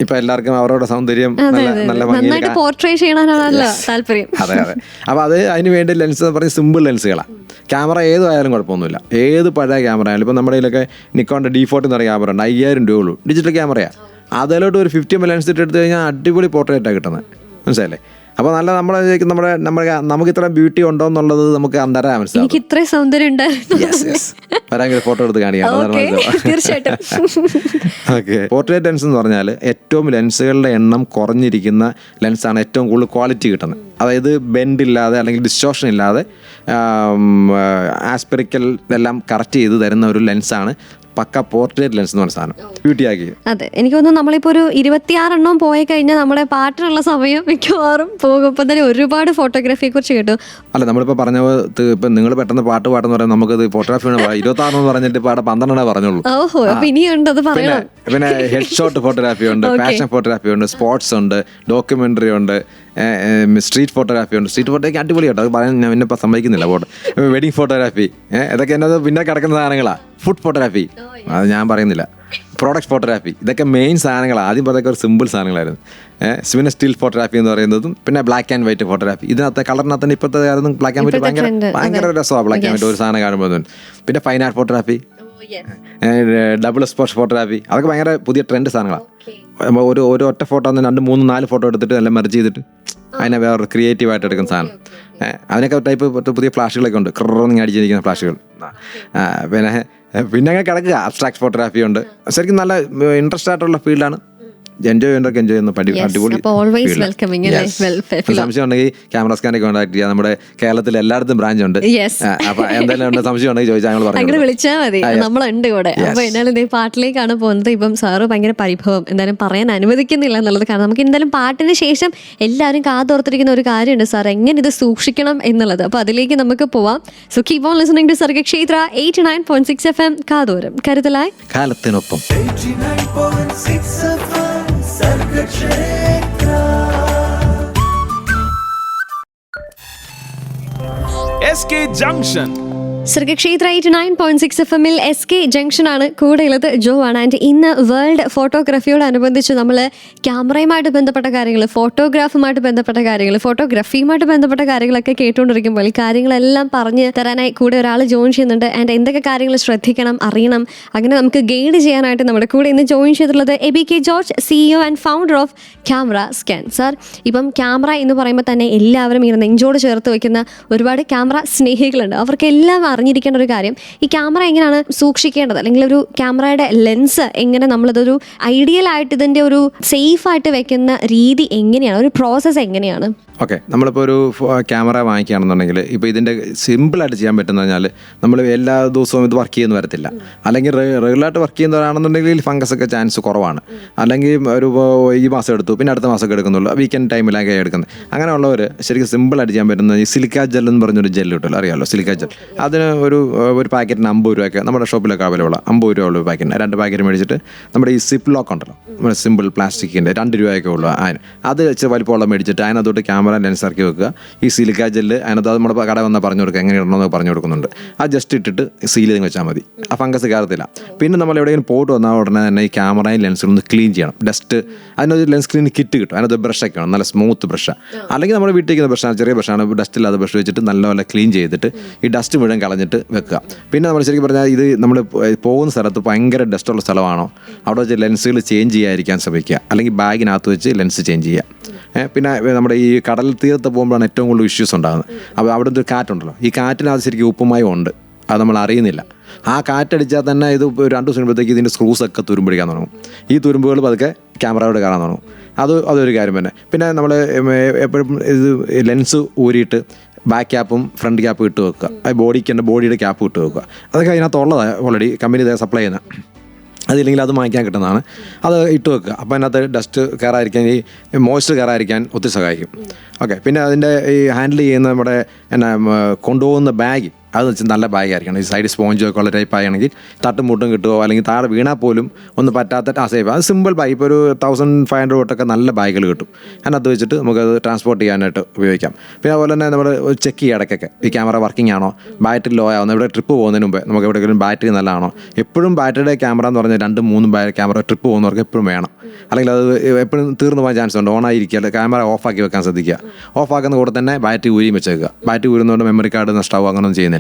ഇപ്പൊ എല്ലാവർക്കും അവരുടെ സൗന്ദര്യം നല്ല ഭംഗിയിൽ പോർട്രേറ്റ് ചെയ്യണമല്ലോ താല്പര്യം. അതെ. അപ്പൊ അതിന് വേണ്ടി ലെൻസ് എന്ന് പറഞ്ഞാൽ സിമ്പിൾ ലെൻസുകളാണ്. ക്യാമറ ഏതായാലും കുഴപ്പമൊന്നുമില്ല, ഏത് പഴയ ക്യാമറ ആയാലും. ഇപ്പം നമ്മുടെ കയ്യിലൊക്കെ നിക്കോണിന്റെ D40 എന്ന് പറയുന്ന ക്യാമറ ഉണ്ട്, 5000 രൂപ ഉള്ളൂ, ഡിജിറ്റൽ ക്യാമറയാണ്. അതിലോട്ട് ഒരു 50 mm ലെൻസ് ഇട്ട് എടുത്തു കഴിഞ്ഞാൽ അടിപൊളി പോർട്രേറ്റാണ് കിട്ടുന്നത്, മനസ്സിലല്ലേ? അപ്പോൾ നല്ല നമുക്ക് ഇത്ര ബ്യൂട്ടി ഉണ്ടോ എന്നുള്ളത് നമുക്ക് അന്തരം മനസ്സിലാവും. എനിക്ക് ഇത്രയും സൗന്ദര്യം ഉണ്ട്, ഫോട്ടോ എടുത്ത് കാണിക്കാം. തീർച്ചയായിട്ടും. ഓക്കെ, പോർട്രേറ്റ് ലെൻസ് എന്ന് പറഞ്ഞാൽ ഏറ്റവും ലെൻസുകളുടെ എണ്ണം കുറഞ്ഞിരിക്കുന്ന ലെൻസാണ് ഏറ്റവും കൂടുതൽ ക്വാളിറ്റി കിട്ടുന്നത്. അതായത് ബെൻഡ് ഇല്ലാതെ അല്ലെങ്കിൽ ഡിസ്റ്റോർഷൻ ഇല്ലാതെ ആസ്പെറിക്കൽ എല്ലാം കറക്റ്റ് ചെയ്ത് തരുന്ന ഒരു ലെൻസാണ് പക്ക പോർട്രേറ്റ് ലെൻസ് എന്ന് പറഞ്ഞ സാധനം, ബ്യൂട്ടിയാക്കി. അതെ, എനിക്ക് തോന്നുന്നു നമ്മളിപ്പോൾ ഒരു 26 എണ്ണം പോയി കഴിഞ്ഞാൽ നമ്മുടെ പാട്ടിനുള്ള സമയം മിക്കവാറും പോകും. ഇപ്പം തന്നെ ഒരുപാട് ഫോട്ടോഗ്രാഫിയെ കുറിച്ച് കേട്ടു. അല്ല, നമ്മളിപ്പോൾ പറഞ്ഞ ഇപ്പം നിങ്ങൾ പെട്ടെന്ന് പാട്ട് പാട്ടെന്ന് പറയാൻ നമുക്കത് ഫോട്ടോഗ്രാഫി 26 എന്ന് പറഞ്ഞിട്ട് ഇപ്പോൾ 12 പറഞ്ഞുള്ളൂ. ഓഹോ, അപ്പൊ ഇനിയുണ്ട് അത് പറയണം. പിന്നെ ഹെഡ് ഷോട്ട് ഫോട്ടോഗ്രാഫി ഉണ്ട്, ഫാഷൻ ഫോട്ടോഗ്രാഫി ഉണ്ട്, സ്പോർട്സ് ഉണ്ട്, ഡോക്യുമെന്ററി ഉണ്ട്, സ്ട്രീറ്റ് ഫോട്ടോഗ്രാഫി ഉണ്ട്. സ്ട്രീറ്റ് ഫോട്ടോഗ്രാഫി അടിപൊളി കേട്ടോ, അത് പറയാൻ ഞാൻ പിന്നെ സമ്മതിക്കുന്നില്ല. വെഡിങ് ഫോട്ടോഗ്രാഫി, ഇതൊക്കെ എന്നത് പിന്നെ കിടക്കുന്ന സാധനങ്ങളാണ്. ഫുഡ് ഫോട്ടോഗ്രാഫി അത് ഞാൻ പറയുന്നില്ല. പ്രോഡക്റ്റ് ഫോട്ടോഗ്രാഫി, ഇതൊക്കെ മെയിൻ സാധനങ്ങളാണ്. ആദ്യം അതൊക്കെ ഒരു സിമ്പിൾ സാധനങ്ങളായിരുന്നു. പിന്നെ സ്റ്റിൽ ഫോട്ടോഗ്രാഫി എന്ന് പറയുന്നതും പിന്നെ ബ്ലാക്ക് ആൻഡ് വൈറ്റ് ഫോട്ടോഗ്രാഫി. ഇതിനകത്ത് കളറിനകത്ത് തന്നെ ഇപ്പോഴത്തെ കാലത്ത് ബ്ലാക്ക് ആൻഡ് വൈറ്റ് ഭയങ്കര രസമാണ്. ബ്ലാക്ക് ആൻഡ് വൈറ്റ് ഒരു സാധനം കാണുമ്പോൾ. പിന്നെ fine art photography, double exposure photography, അതൊക്കെ ഭയങ്കര പുതിയ ട്രെൻഡ് സാധനങ്ങളാണ്. ഒരു ഒറ്റ ഫോട്ടോ 2, 3, 4 ഫോട്ടോ എടുത്തിട്ട് എല്ലാം മെർജ് ചെയ്തിട്ട് അതിനെ വേറെ ക്രിയേറ്റീവായിട്ട് എടുക്കുന്ന സാധനം. അതിനൊക്കെ ടൈപ്പ് പുതിയ ഫ്ലാഷുകളൊക്കെ ഉണ്ട്, ക്രറിങ് അടിച്ചിരിക്കുന്ന ഫ്ലാഷുകൾ. പിന്നെ അങ്ങനെ കിടക്കുക. അബ്സ്ട്രാക്ട് ഫോട്ടോഗ്രാഫി ഉണ്ട്. ശരിക്കും നല്ല ഇൻട്രസ്റ്റ് ആയിട്ടുള്ള ഫീൽഡാണ്. എൻജോയ് ചെയ്യുന്ന അടിപൊളി. സംശയം ഉണ്ടെങ്കിൽ ക്യാമറ സ്കാനെ കോൺടാക്ട് ചെയ്യാം. നമ്മുടെ കേരളത്തിൽ എല്ലായിടത്തും ബ്രാഞ്ച് ഉണ്ട്. അപ്പൊ എന്തെങ്കിലും സംശയം ഉണ്ടെങ്കിൽ ചോദിച്ചാൽ അങ്ങനെ വിളിച്ചാൽ മതി, നമ്മളുണ്ട് കൂടെ. അപ്പൊ എന്നാലും ഇതേ പാട്ടിലേക്കാണ് പോകുന്നത്. ഇപ്പം സാറ് ഭയങ്കര പരിഭവം എന്തായാലും പറയാൻ അനുവദിക്കുന്നില്ല എന്നുള്ളത്. കാരണം നമുക്ക് എന്തായാലും പാട്ടിന് ശേഷം എല്ലാവരും കാതോർത്തിരിക്കുന്ന ഒരു കാര്യമുണ്ട് സാർ, എങ്ങനെ ഇത് സൂക്ഷിക്കണം എന്നുള്ളത്. അപ്പൊ അതിലേക്ക് നമുക്ക് പോവാം. So keep on listening to Sargakshetra 89.6 FM. കാതോരം കരുതലായി കാലത്തിനൊപ്പം. 89.6 FM Sargakshetra. SK Junction. Sargakshetra 89.6 FM SK junction ആണ്. കൂടെയുള്ളത് ജോ ആണ്. ആൻഡ് ഇന്ന് വേൾഡ് ഫോട്ടോഗ്രാഫിയോടനുബന്ധിച്ച് നമ്മൾ ക്യാമറയുമായിട്ട് ബന്ധപ്പെട്ട കാര്യങ്ങൾ, ഫോട്ടോഗ്രാഫുമായിട്ട് ബന്ധപ്പെട്ട കാര്യങ്ങൾ, ഫോട്ടോഗ്രാഫിയുമായിട്ട് ബന്ധപ്പെട്ട കാര്യങ്ങളൊക്കെ കേട്ടുകൊണ്ടിരിക്കുമ്പോൾ ഈ കാര്യങ്ങളെല്ലാം പറഞ്ഞു തരാനായി കൂടെ ഒരാൾ ജോയിൻ ചെയ്യുന്നുണ്ട്. ആൻഡ് എന്തൊക്കെ കാര്യങ്ങൾ ശ്രദ്ധിക്കണം, അറിയണം, അങ്ങനെ നമുക്ക് ഗൈഡ് ചെയ്യാനായിട്ട് നമ്മുടെ കൂടെ ഇന്ന് ജോയിൻ ചെയ്തിട്ടുള്ളത് ABK George, CEO and founder of camera scan. Sir, ഇപ്പം ക്യാമറ എന്ന് പറയുമ്പോൾ തന്നെ എല്ലാവരും ഇങ്ങനെ നെഞ്ചോട് ചേർത്ത് വയ്ക്കുന്ന ഒരുപാട് ക്യാമറ സ്നേഹികളുണ്ട്. അവർക്കെല്ലാം അറിഞ്ഞിരിക്കേണ്ട ഒരു കാര്യം, ഈ ക്യാമറ എങ്ങനെയാണ് സൂക്ഷിക്കേണ്ടത്, അല്ലെങ്കിൽ ഒരു ക്യാമറയുടെ ലെൻസ് എങ്ങനെ നമ്മളതൊരു ഐഡിയൽ ആയിട്ട് ഇതിൻ്റെ ഒരു സേഫ് ആയിട്ട് വെക്കുന്ന രീതി എങ്ങനെയാണ്, ഒരു പ്രോസസ്സ് എങ്ങനെയാണ്? ഓക്കെ, നമ്മളിപ്പോൾ ഒരു ക്യാമറ വാങ്ങിക്കുകയാണെന്നുണ്ടെങ്കിൽ ഇപ്പോൾ ഇതിൻ്റെ സിമ്പിളായിട്ട് ചെയ്യാൻ പറ്റുന്ന പറഞ്ഞാൽ നമ്മൾ എല്ലാ ദിവസവും ഇത് വർക്ക് ചെയ്യുന്ന വരത്തില്ല. അല്ലെങ്കിൽ റെഗുലറായിട്ട് വർക്ക് ചെയ്യുന്നവരാണെന്നുണ്ടെങ്കിൽ ഫംഗസ് ഒക്കെ ചാൻസ് കുറവാണ്. അല്ലെങ്കിൽ ഒരു ഈ മാസം എടുത്തു പിന്നെ അടുത്ത മാസമൊക്കെ എടുക്കുന്നുള്ളൂ, വീക്കെൻഡ് ടൈമിലൊക്കെ എടുക്കുന്നത്. അങ്ങനെയുള്ളവർ ശരിക്കും സിമ്പിളായിട്ട് ചെയ്യാൻ പറ്റുന്ന ഈ സിലിക്ക ജെൽ എന്ന് പറഞ്ഞൊരു ജെല്ല് കിട്ടുമല്ലോ, അറിയാമല്ലോ സിലിക്ക ജെൽ. അതിന് ഒരു പാക്കറ്റിന് 50 രൂപയൊക്കെ നമ്മുടെ ഷോപ്പിലൊക്കെ അവൈലബിൾ. 50 രൂപ ഉള്ളൂ പാക്കറ്റിന്. 2 പാക്കറ്റ് മേടിച്ചിട്ട് നമ്മുടെ ഈ സിപ്പ് ലോക്ക് ഉണ്ടല്ലോ, നമ്മുടെ സിമ്പിൾ പ്ലാസ്റ്റിക്കിൻ്റെ 2 രൂപയൊക്കെ ഉള്ളൂ. അത് വെച്ച് വലിപ്പമുള്ള മേടിച്ചിട്ട് അതിനകത്തോട്ട് ക്യാമറ ലെൻസ് ഇറക്കി വെക്കുക. ഈ സിലിക്ക ജെല്ല് അതിനകത്ത് നമ്മുടെ കട വന്നാൽ പറഞ്ഞു കൊടുക്കുക, എങ്ങനെ ഇടണമെന്ന് പറഞ്ഞു കൊടുക്കുന്നുണ്ട്. അത് ജസ്റ്റ് ഇട്ടിട്ട് സീൽ ചെയ്ത് വെച്ചാൽ മതി, ആ ഫംഗസ് കയറത്തില്ല. പിന്നെ നമ്മൾ എവിടെയെങ്കിലും പോയിട്ട് വന്നാൽ ഉടനെ തന്നെ ഈ ക്യാമറയും ലെൻസുകളൊന്ന് ക്ലീൻ ചെയ്യണം. ഡസ്റ്റ് അതിനൊരു ലെൻസ് ക്ലീൻ കിറ്റ് കിട്ടും, അതിനകത്ത് ബ്രഷൊക്കെ വേണം, നല്ല സ്മൂത്ത് ബ്രഷ്. അല്ലെങ്കിൽ നമ്മുടെ വീട്ടിൽ ഇരിക്കുന്ന ബ്രഷാണ്, ചെറിയ ബ്രഷാണ്, ഡസ്റ്റ് ഇല്ലാത്ത ബ്രഷ് വെച്ചിട്ട് നല്ലപോലെ ക്ലീൻ ചെയ്തിട്ട് ഈ ഡസ്റ്റ് മുഴുവൻ കളഞ്ഞിട്ട് വെക്കുക. പിന്നെ നമ്മൾ ശരിക്കും പറഞ്ഞാൽ ഇത് നമ്മൾ പോകുന്ന സ്ഥലത്ത് ഭയങ്കര ഡസ്റ്റുള്ള സ്ഥലമാണോ അവിടെ വെച്ച് ലെൻസുകൾ ചേഞ്ച് ചെയ്യാതിരിക്കാൻ ശ്രമിക്കുക. അല്ലെങ്കിൽ ബാഗിനകത്ത് വെച്ച് ലെൻസ് ചേഞ്ച് ചെയ്യുക. പിന്നെ നമ്മുടെ ഈ കടൽ തീരത്ത് പോകുമ്പോഴാണ് ഏറ്റവും കൂടുതൽ ഇഷ്യൂസ് ഉണ്ടാകുന്നത്. അപ്പോൾ അവിടെ ഒരു കാറ്റുണ്ടല്ലോ, ഈ കാറ്റിനകത്ത് ശരിക്കും ഉപ്പുമയം ഉണ്ട്, അത് നമ്മൾ അറിയുന്നില്ല. ആ കാറ്റടിച്ചാൽ തന്നെ ഇത് 2 ദിവസം കഴിയുമ്പോഴത്തേക്ക് ഇതിൻ്റെ സ്ക്രൂസൊക്കെ തുരുമ്പിടിക്കാൻ തുടങ്ങും. ഈ തുരുമ്പുകൾ പതുക്കെ ക്യാമറയോട് കയറാൻ തുടങ്ങും. അതൊരു കാര്യം തന്നെ. പിന്നെ നമ്മൾ എപ്പോഴും ഇത് ലെൻസ് ഊരിയിട്ട് ബാക്ക് ക്യാപ്പും ഫ്രണ്ട് ക്യാപ്പും ഇട്ട് വെക്കുക. ബോഡിയുടെ ക്യാപ്പ് ഇട്ട് വെക്കുക. അതൊക്കെ അതിനകത്തുള്ളതാണ്, ഓൾറെഡി കമ്പനി സപ്ലൈ ചെയ്യുന്ന. അതില്ലെങ്കിൽ അത് വാങ്ങിക്കാൻ കിട്ടുന്നതാണ്. അത് ഇട്ട് വെക്കുക. അപ്പോൾ അതിനകത്ത് ഡസ്റ്റ് കയറാതിരിക്കാൻ, ഈ മോയ്സ്ചർ കയറാതിരിക്കാൻ ഒത്തിരി സഹായിക്കും. ഓക്കെ. പിന്നെ അതിൻ്റെ ഈ ഹാൻഡിൽ ചെയ്യുന്ന നമ്മുടെ കൊണ്ടുപോകുന്ന ബാഗ്, അത് വെച്ച് നല്ല ബാഗായിരിക്കണം. ഈ സൈഡ് സ്പോഞ്ച് ഒക്കെ ഉള്ള ടൈപ്പ് ആണെങ്കിൽ തട്ടും മുട്ടും കിട്ടുമോ, അല്ലെങ്കിൽ താഴെ വീണാൽ പോലും ഒന്നും പറ്റാത്ത സേഫ്. അത് സിമ്പിൾ ബാഗ്. ഇപ്പോൾ ഒരു 1500 തൊട്ടൊക്കെ നല്ല ബാഗുകൾ കിട്ടും. അതിനകത്ത് വെച്ചിട്ട് നമുക്കത് ട്രാൻസ്പോർട്ട് ചെയ്യാനായിട്ട് ഉപയോഗിക്കാം. പിന്നെ അതുപോലെ തന്നെ നമ്മൾ ചെക്ക് ചെയ്യുക ഇടയ്ക്കൊക്കെ, ഈ ക്യാമറ വർക്കിംഗ് ആണോ, ബാറ്ററി ലോ ആവുന്ന, ഇവിടെ ട്രിപ്പ് പോകുന്നതിന് മുമ്പ് നമുക്ക് എവിടെയെങ്കിലും ബാറ്ററി നല്ലതാണോ. എപ്പോഴും ബാറ്ററിയുടെ ക്യാമറ എന്ന് പറഞ്ഞാൽ 2-3 ക്യാമറ ട്രിപ്പ് പോകുന്നവർക്ക് എപ്പോഴും വേണം. അല്ലെങ്കിൽ അത് എപ്പോഴും തീർന്നു പോകാൻ ചാൻസ് ഉണ്ട്. ഓണായിരിക്കുക, ക്യാമറ ഓഫാക്കി വെക്കാൻ ശ്രദ്ധിക്കുക. ഓഫാക്കുന്ന കൂടെ തന്നെ ബാറ്ററി ഊരിയും വെച്ചേക്കുക. ബാറ്ററി ഊരുന്നതുകൊണ്ട് മെമ്മറി കാർഡ് നഷ്ടമാവും, അങ്ങനെയൊന്നും ചെയ്യുന്നില്ല.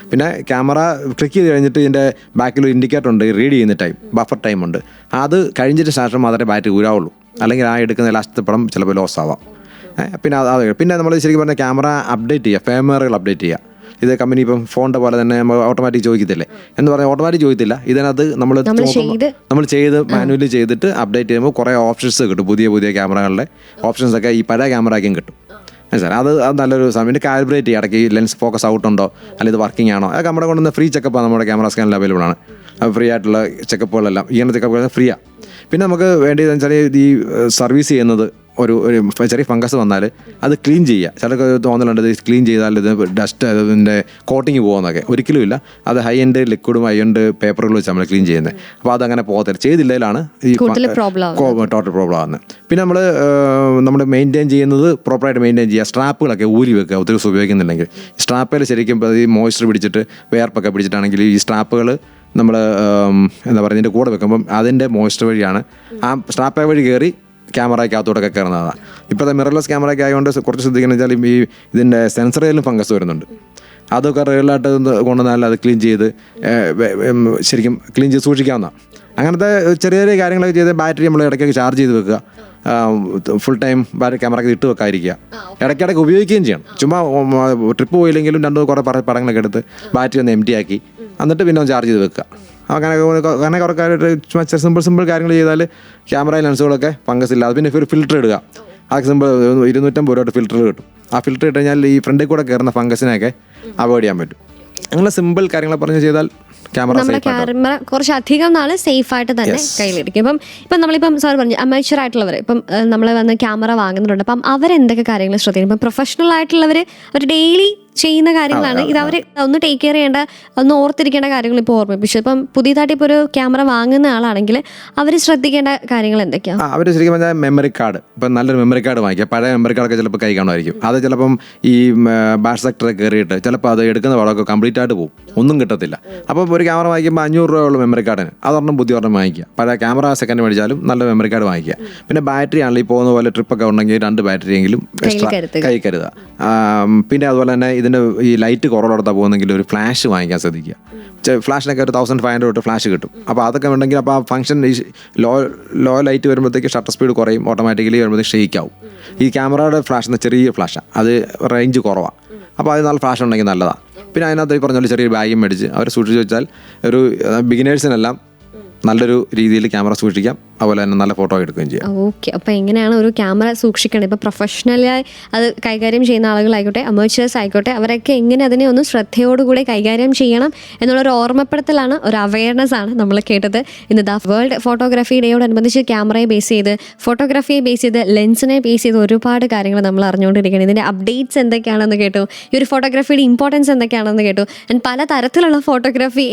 പിന്നെ ക്യാമറ ക്ലിക്ക് ചെയ്ത് കഴിഞ്ഞിട്ട് ഇതിൻ്റെ ബാക്കിൽ ഒരു ഇൻഡിക്കേറ്റർ ഉണ്ട്, റീഡ് ചെയ്യുന്ന ടൈം, ബഫർ ടൈം ഉണ്ട്. അത് കഴിഞ്ഞിട്ട് ശേഷം മാത്രമേ ബാറ്ററി ഊരാവുള്ളൂ. അല്ലെങ്കിൽ ആ എടുക്കുന്ന ലാസ്റ്റത്തെ പടം ചിലപ്പോൾ ലോസ് ആവാം. പിന്നെ നമ്മൾ ശരിക്കും പറഞ്ഞാൽ ക്യാമറ അപ്ഡേറ്റ് ചെയ്യുക, ഫേംവെയറുകൾ അപ്ഡേറ്റ് ചെയ്യുക. ഇത് കമ്പനി ഇപ്പം ഫോണിൻ്റെ പോലെ തന്നെ നമ്മൾ ഓട്ടോമാറ്റിക് ചോദിക്കത്തില്ലേ എന്ന് പറഞ്ഞാൽ ഓട്ടോമാറ്റിക് ചോദിത്തില്ല. ഇതിനകത്ത് നമ്മൾ ചെയ്ത് മാനുവലി ചെയ്തിട്ട് അപ്ഡേറ്റ് ചെയ്യുമ്പോൾ കുറേ ഓപ്ഷൻസ് കിട്ടും. പുതിയ ക്യാമറകളുടെ ഓപ്ഷൻസൊക്കെ ഈ പഴയ ക്യാമറയ്ക്കും കിട്ടും. സാർ അത് നല്ലൊരു സമയം. കാലിബ്രേറ്റ് ചെയ്യുക, ഇടയ്ക്ക് ലെൻസ് ഫോക്കസ് ഔട്ട് ഉണ്ടോ, അല്ലെങ്കിൽ ഇത് വർക്കിംഗ് ആണോ. അതൊക്കെ നമ്മുടെ കൊണ്ടുവന്ന ഫ്രീ ചെക്കപ്പാണ് നമ്മുടെ ക്യാമറ സ്കാനിൽ അവൈലബിൾ ആണ്. ഫ്രീ ആയിട്ടുള്ള ചെക്കപ്പുകളെല്ലാം, ഇങ്ങനെ ചെക്കപ്പുകൾ ഫ്രീയാണ്. പിന്നെ നമുക്ക് വേണ്ടതെന്ന് വെച്ചാൽ ഈ സർവീസ് ചെയ്യുന്നത് ഒരു ചെറിയ ഫംഗസ് വന്നാൽ അത് ക്ലീൻ ചെയ്യുക. ചിലർക്ക് തോന്നലുണ്ട് ഇത് ക്ലീൻ ചെയ്താൽ ഇത് ഡസ്റ്റ് അതിൻ്റെ കോട്ടിങ് പോകുന്നതൊക്കെ. ഒരിക്കലും ഇല്ല. അത് ഹൈ എൻഡ് ലിക്വിഡും ഹൈ എൻഡ് പേപ്പറുകളും വെച്ച് നമ്മൾ ക്ലീൻ ചെയ്യുന്നത്. അപ്പോൾ അതങ്ങനെ പോകത്തില്ല. ചെയ്തില്ലെങ്കിലാണ് ഈ ടോട്ടൽ പ്രോബ്ലം ആകുന്നത്. പിന്നെ നമ്മൾ മെയിൻറ്റെയിൻ ചെയ്യുന്നത് പ്രോപ്പറായിട്ട് മെയിൻറ്റെയിൻ ചെയ്യുക. സ്ട്രാപ്പുകളൊക്കെ ഊരി വെക്കുക. ഒത്തിരി ദിവസം ഉപയോഗിക്കുന്നില്ലെങ്കിൽ സ്ട്രാപ്പിൽ ശരിക്കും ഈ മോയ്സ്ചർ പിടിച്ചിട്ട് വേർപ്പൊക്കെ പിടിച്ചിട്ടാണെങ്കിൽ ഈ സ്ട്രാപ്പുകൾ നമ്മൾ എന്താ പറയുക, ഇതിൻ്റെ കൂടെ വെക്കുമ്പം അതിൻ്റെ മോയ്സ്ചർ വഴിയാണ് ആ സ്ട്രാപ്പ് വഴി കയറി ക്യാമറയ്ക്കകത്തോടൊക്കെ കയറുന്നതാണ്. ഇപ്പോഴത്തെ മിറർലെസ് ക്യാമറയ്ക്ക് ആയതുകൊണ്ട് കുറച്ച് ശ്രദ്ധിക്കുന്നത് വെച്ചാൽ ഈ ഇതിൻ്റെ സെൻസറിലും ഫംഗസ് വരുന്നുണ്ട്. അതൊക്കെ റിയലായിട്ട് കൊണ്ടുവന്നാൽ അത് ക്ലീൻ ചെയ്ത് ശരിക്കും ക്ലീൻ ചെയ്ത് സൂക്ഷിക്കാവുന്നതാണ്. അങ്ങനത്തെ ചെറിയ കാര്യങ്ങളൊക്കെ ചെയ്ത് ബാറ്ററി നമ്മൾ ഇടയ്ക്കൊക്കെ ചാർജ് ചെയ്ത് വെക്കുക. ഫുൾ ടൈം ബാറ്ററി ക്യാമറയ്ക്ക് ഇട്ട് വെക്കാതിരിക്കുക. ഇടയ്ക്കിടയ്ക്ക് ഉപയോഗിക്കുകയും ചെയ്യണം. ചുമ്മാ ട്രിപ്പ് പോയില്ലെങ്കിലും കുറേ പടങ്ങളൊക്കെ എടുത്ത് ബാറ്ററി ഒന്ന് എംറ്റി ആക്കി എന്നിട്ട് പിന്നെ ഒന്ന് ചാർജ് ചെയ്ത് വെക്കുക. അങ്ങനെ കുറേ കാര്യമായിട്ട് സിമ്പിൾ കാര്യങ്ങൾ ചെയ്താൽ ക്യാമറ ലെൻസുകളൊക്കെ ഫംഗസ് ഇല്ലാതെ. പിന്നെ ഒരു ഫിൽറ്റർ ഇടുക. അതൊക്കെ സിമ്പിൾ. 250 രൂപ ഫിൽറ്റർ കിട്ടും. ആ ഫിൽറ്റർ ഇട്ട് കഴിഞ്ഞാൽ ഈ ഫ്രണ്ടിൽ കൂടെ കയറുന്ന ഫംഗസിനെയൊക്കെ അവോയ്ഡ് ചെയ്യാൻ പറ്റും. അങ്ങനെ സിമ്പിൾ കാര്യങ്ങൾ പറഞ്ഞ് ചെയ്താൽ നമ്മുടെ ക്യാമറ കുറച്ചധികം നാൾ സേഫ് ആയിട്ട് തന്നെ കയ്യിലിരിക്കും. ഇപ്പം നമ്മളിപ്പം സാർ പറഞ്ഞു അമേച്ചർ ആയിട്ടുള്ളവർ ഇപ്പം നമ്മൾ വന്ന് ക്യാമറ വാങ്ങുന്നുണ്ട്. അപ്പം അവരെന്തൊക്കെ കാര്യങ്ങൾ ശ്രദ്ധിക്കണം? ഇപ്പം പ്രൊഫഷണൽ ആയിട്ടുള്ളവർ അവർ ഡെയിലി ചെയ്യുന്ന കാര്യങ്ങളാണ്. ഇത് അവർ ഒന്ന് ടേക്ക് കെയർ ചെയ്യേണ്ട, ഒന്ന് ഓർത്തിരിക്കേണ്ട കാര്യങ്ങൾ ഇപ്പോൾ ഓർമ്മിപ്പിച്ചു. ഇപ്പം പുതിയതായിട്ട് ഇപ്പോൾ ഒരു ക്യാമറ വാങ്ങുന്ന ആളാണെങ്കിൽ അവർ ശ്രദ്ധിക്കേണ്ട കാര്യങ്ങൾ എന്തൊക്കെയാണ്? അവർ ശരിക്കും പറഞ്ഞാൽ മെമ്മറി കാർഡ്, ഇപ്പം നല്ലൊരു മെമ്മറി കാർഡ് വാങ്ങിക്കുക. പഴയ മെമ്മറി കാർഡൊക്കെ ചിലപ്പോൾ കൈ കാണുമായിരിക്കും. അത് ചിലപ്പം ഈ ബാഷ് സെക്ടറിൽ കയറിയിട്ട് ചിലപ്പോൾ അത് എടുക്കുന്ന വളമൊക്കെ കംപ്ലീറ്റ് ആയിട്ട് പോകും, ഒന്നും കിട്ടത്തില്ല. അപ്പോൾ ഒരു ക്യാമറ വാങ്ങിക്കുമ്പോൾ 500 രൂപയുള്ള മെമ്മറി കാർഡിന് അതൊരെണ്ണം ബുദ്ധിപൂർവ്വം വാങ്ങിക്കുക. പഴയ ക്യാമറ സെക്കൻഡ് മേടിച്ചാലും നല്ല മെമ്മറി കാർഡ് വാങ്ങിക്കുക. പിന്നെ ബാറ്ററി ആണെങ്കിൽ ഈ പോകുന്ന പോലെ ട്രിപ്പൊക്കെ ഉണ്ടെങ്കിൽ 2 ബാറ്ററിയെങ്കിലും എക്സ്ട്രാ കൈ കരുതുക. പിന്നെ അതുപോലെ തന്നെ ഇതിൻ്റെ ഈ ലൈറ്റ് കുറവുള്ളടത്താണ് പോകുന്നെങ്കിൽ ഒരു ഫ്ലാഷ് വാങ്ങിക്കാൻ ശ്രദ്ധിക്കുക. ഫ്ലാഷിനൊക്കെ ഒരു 1500 തൊട്ട് ഫ്ലാഷ് കിട്ടും. അപ്പോൾ അതൊക്കെ ഉണ്ടെങ്കിൽ അപ്പോൾ ആ ഫംഗ്ഷൻ ഈ ലോ ലൈറ്റ് വരുമ്പോഴത്തേക്ക് ഷട്ടർ സ്പീഡ് കുറയും, ഓട്ടോമാറ്റിക്കലി വരുമ്പോഴത്തേക്ക് ഷെയ്ക്ക് ആവും. ഈ ക്യാമറയുടെ ഫ്ലാഷ് ചെറിയ ഫ്ലാഷാണ്, അത് റേഞ്ച് കുറവാണ്. അപ്പോൾ അത് നല്ല ഫ്ലാഷ് ഉണ്ടെങ്കിൽ നല്ലതാണ്. പിന്നെ അതിനകത്ത് ഈ പറഞ്ഞ പോലെ ചെറിയൊരു ബാഗും മേടിച്ച് അവർ സൂക്ഷിച്ച് വെച്ചാൽ ഒരു ബിഗിനേഴ്സിനെല്ലാം നല്ലൊരു രീതിയിൽ ക്യാമറ സൂക്ഷിക്കാം. അതുപോലെ തന്നെ നല്ല ഫോട്ടോ എടുക്കുകയും ചെയ്യാം. ഓക്കെ. അപ്പോൾ എങ്ങനെയാണ് ഒരു ക്യാമറ സൂക്ഷിക്കേണ്ടത്? ഇപ്പോൾ പ്രൊഫഷണലായി അത് കൈകാര്യം ചെയ്യുന്ന ആളുകളായിക്കോട്ടെ, അമേച്ചേഴ്സ് ആയിക്കോട്ടെ, അവരൊക്കെ എങ്ങനെ അതിനെ ഒന്ന് ശ്രദ്ധയോടുകൂടി കൈകാര്യം ചെയ്യണം എന്നുള്ളൊരു ഓർമ്മപ്പെടുത്തലാണ്, ഒരു അവയർനെസ് ആണ് നമ്മൾ കേട്ടത്. ഇന്ന് വേൾഡ് ഫോട്ടോഗ്രാഫി ഡേയോടനുബന്ധിച്ച് ക്യാമറയെ ബേസ് ചെയ്ത്, ഫോട്ടോഗ്രാഫിയെ ബേസ് ചെയ്ത്, ലെൻസിനെ ബേസ് ചെയ്ത് ഒരുപാട് കാര്യങ്ങൾ നമ്മൾ അറിഞ്ഞുകൊണ്ടിരിക്കുകയാണ്. ഇതിൻ്റെ അപ്ഡേറ്റ്സ് എന്തൊക്കെയാണെന്ന് കേട്ടു, ഈ ഒരു ഫോട്ടോഗ്രാഫിയുടെ ഇമ്പോർട്ടൻസ് എന്തൊക്കെയാണെന്ന് കേട്ടു. ആൻഡ് പല തരത്തിലുള്ള ഫോട്ടോഗ്രാഫി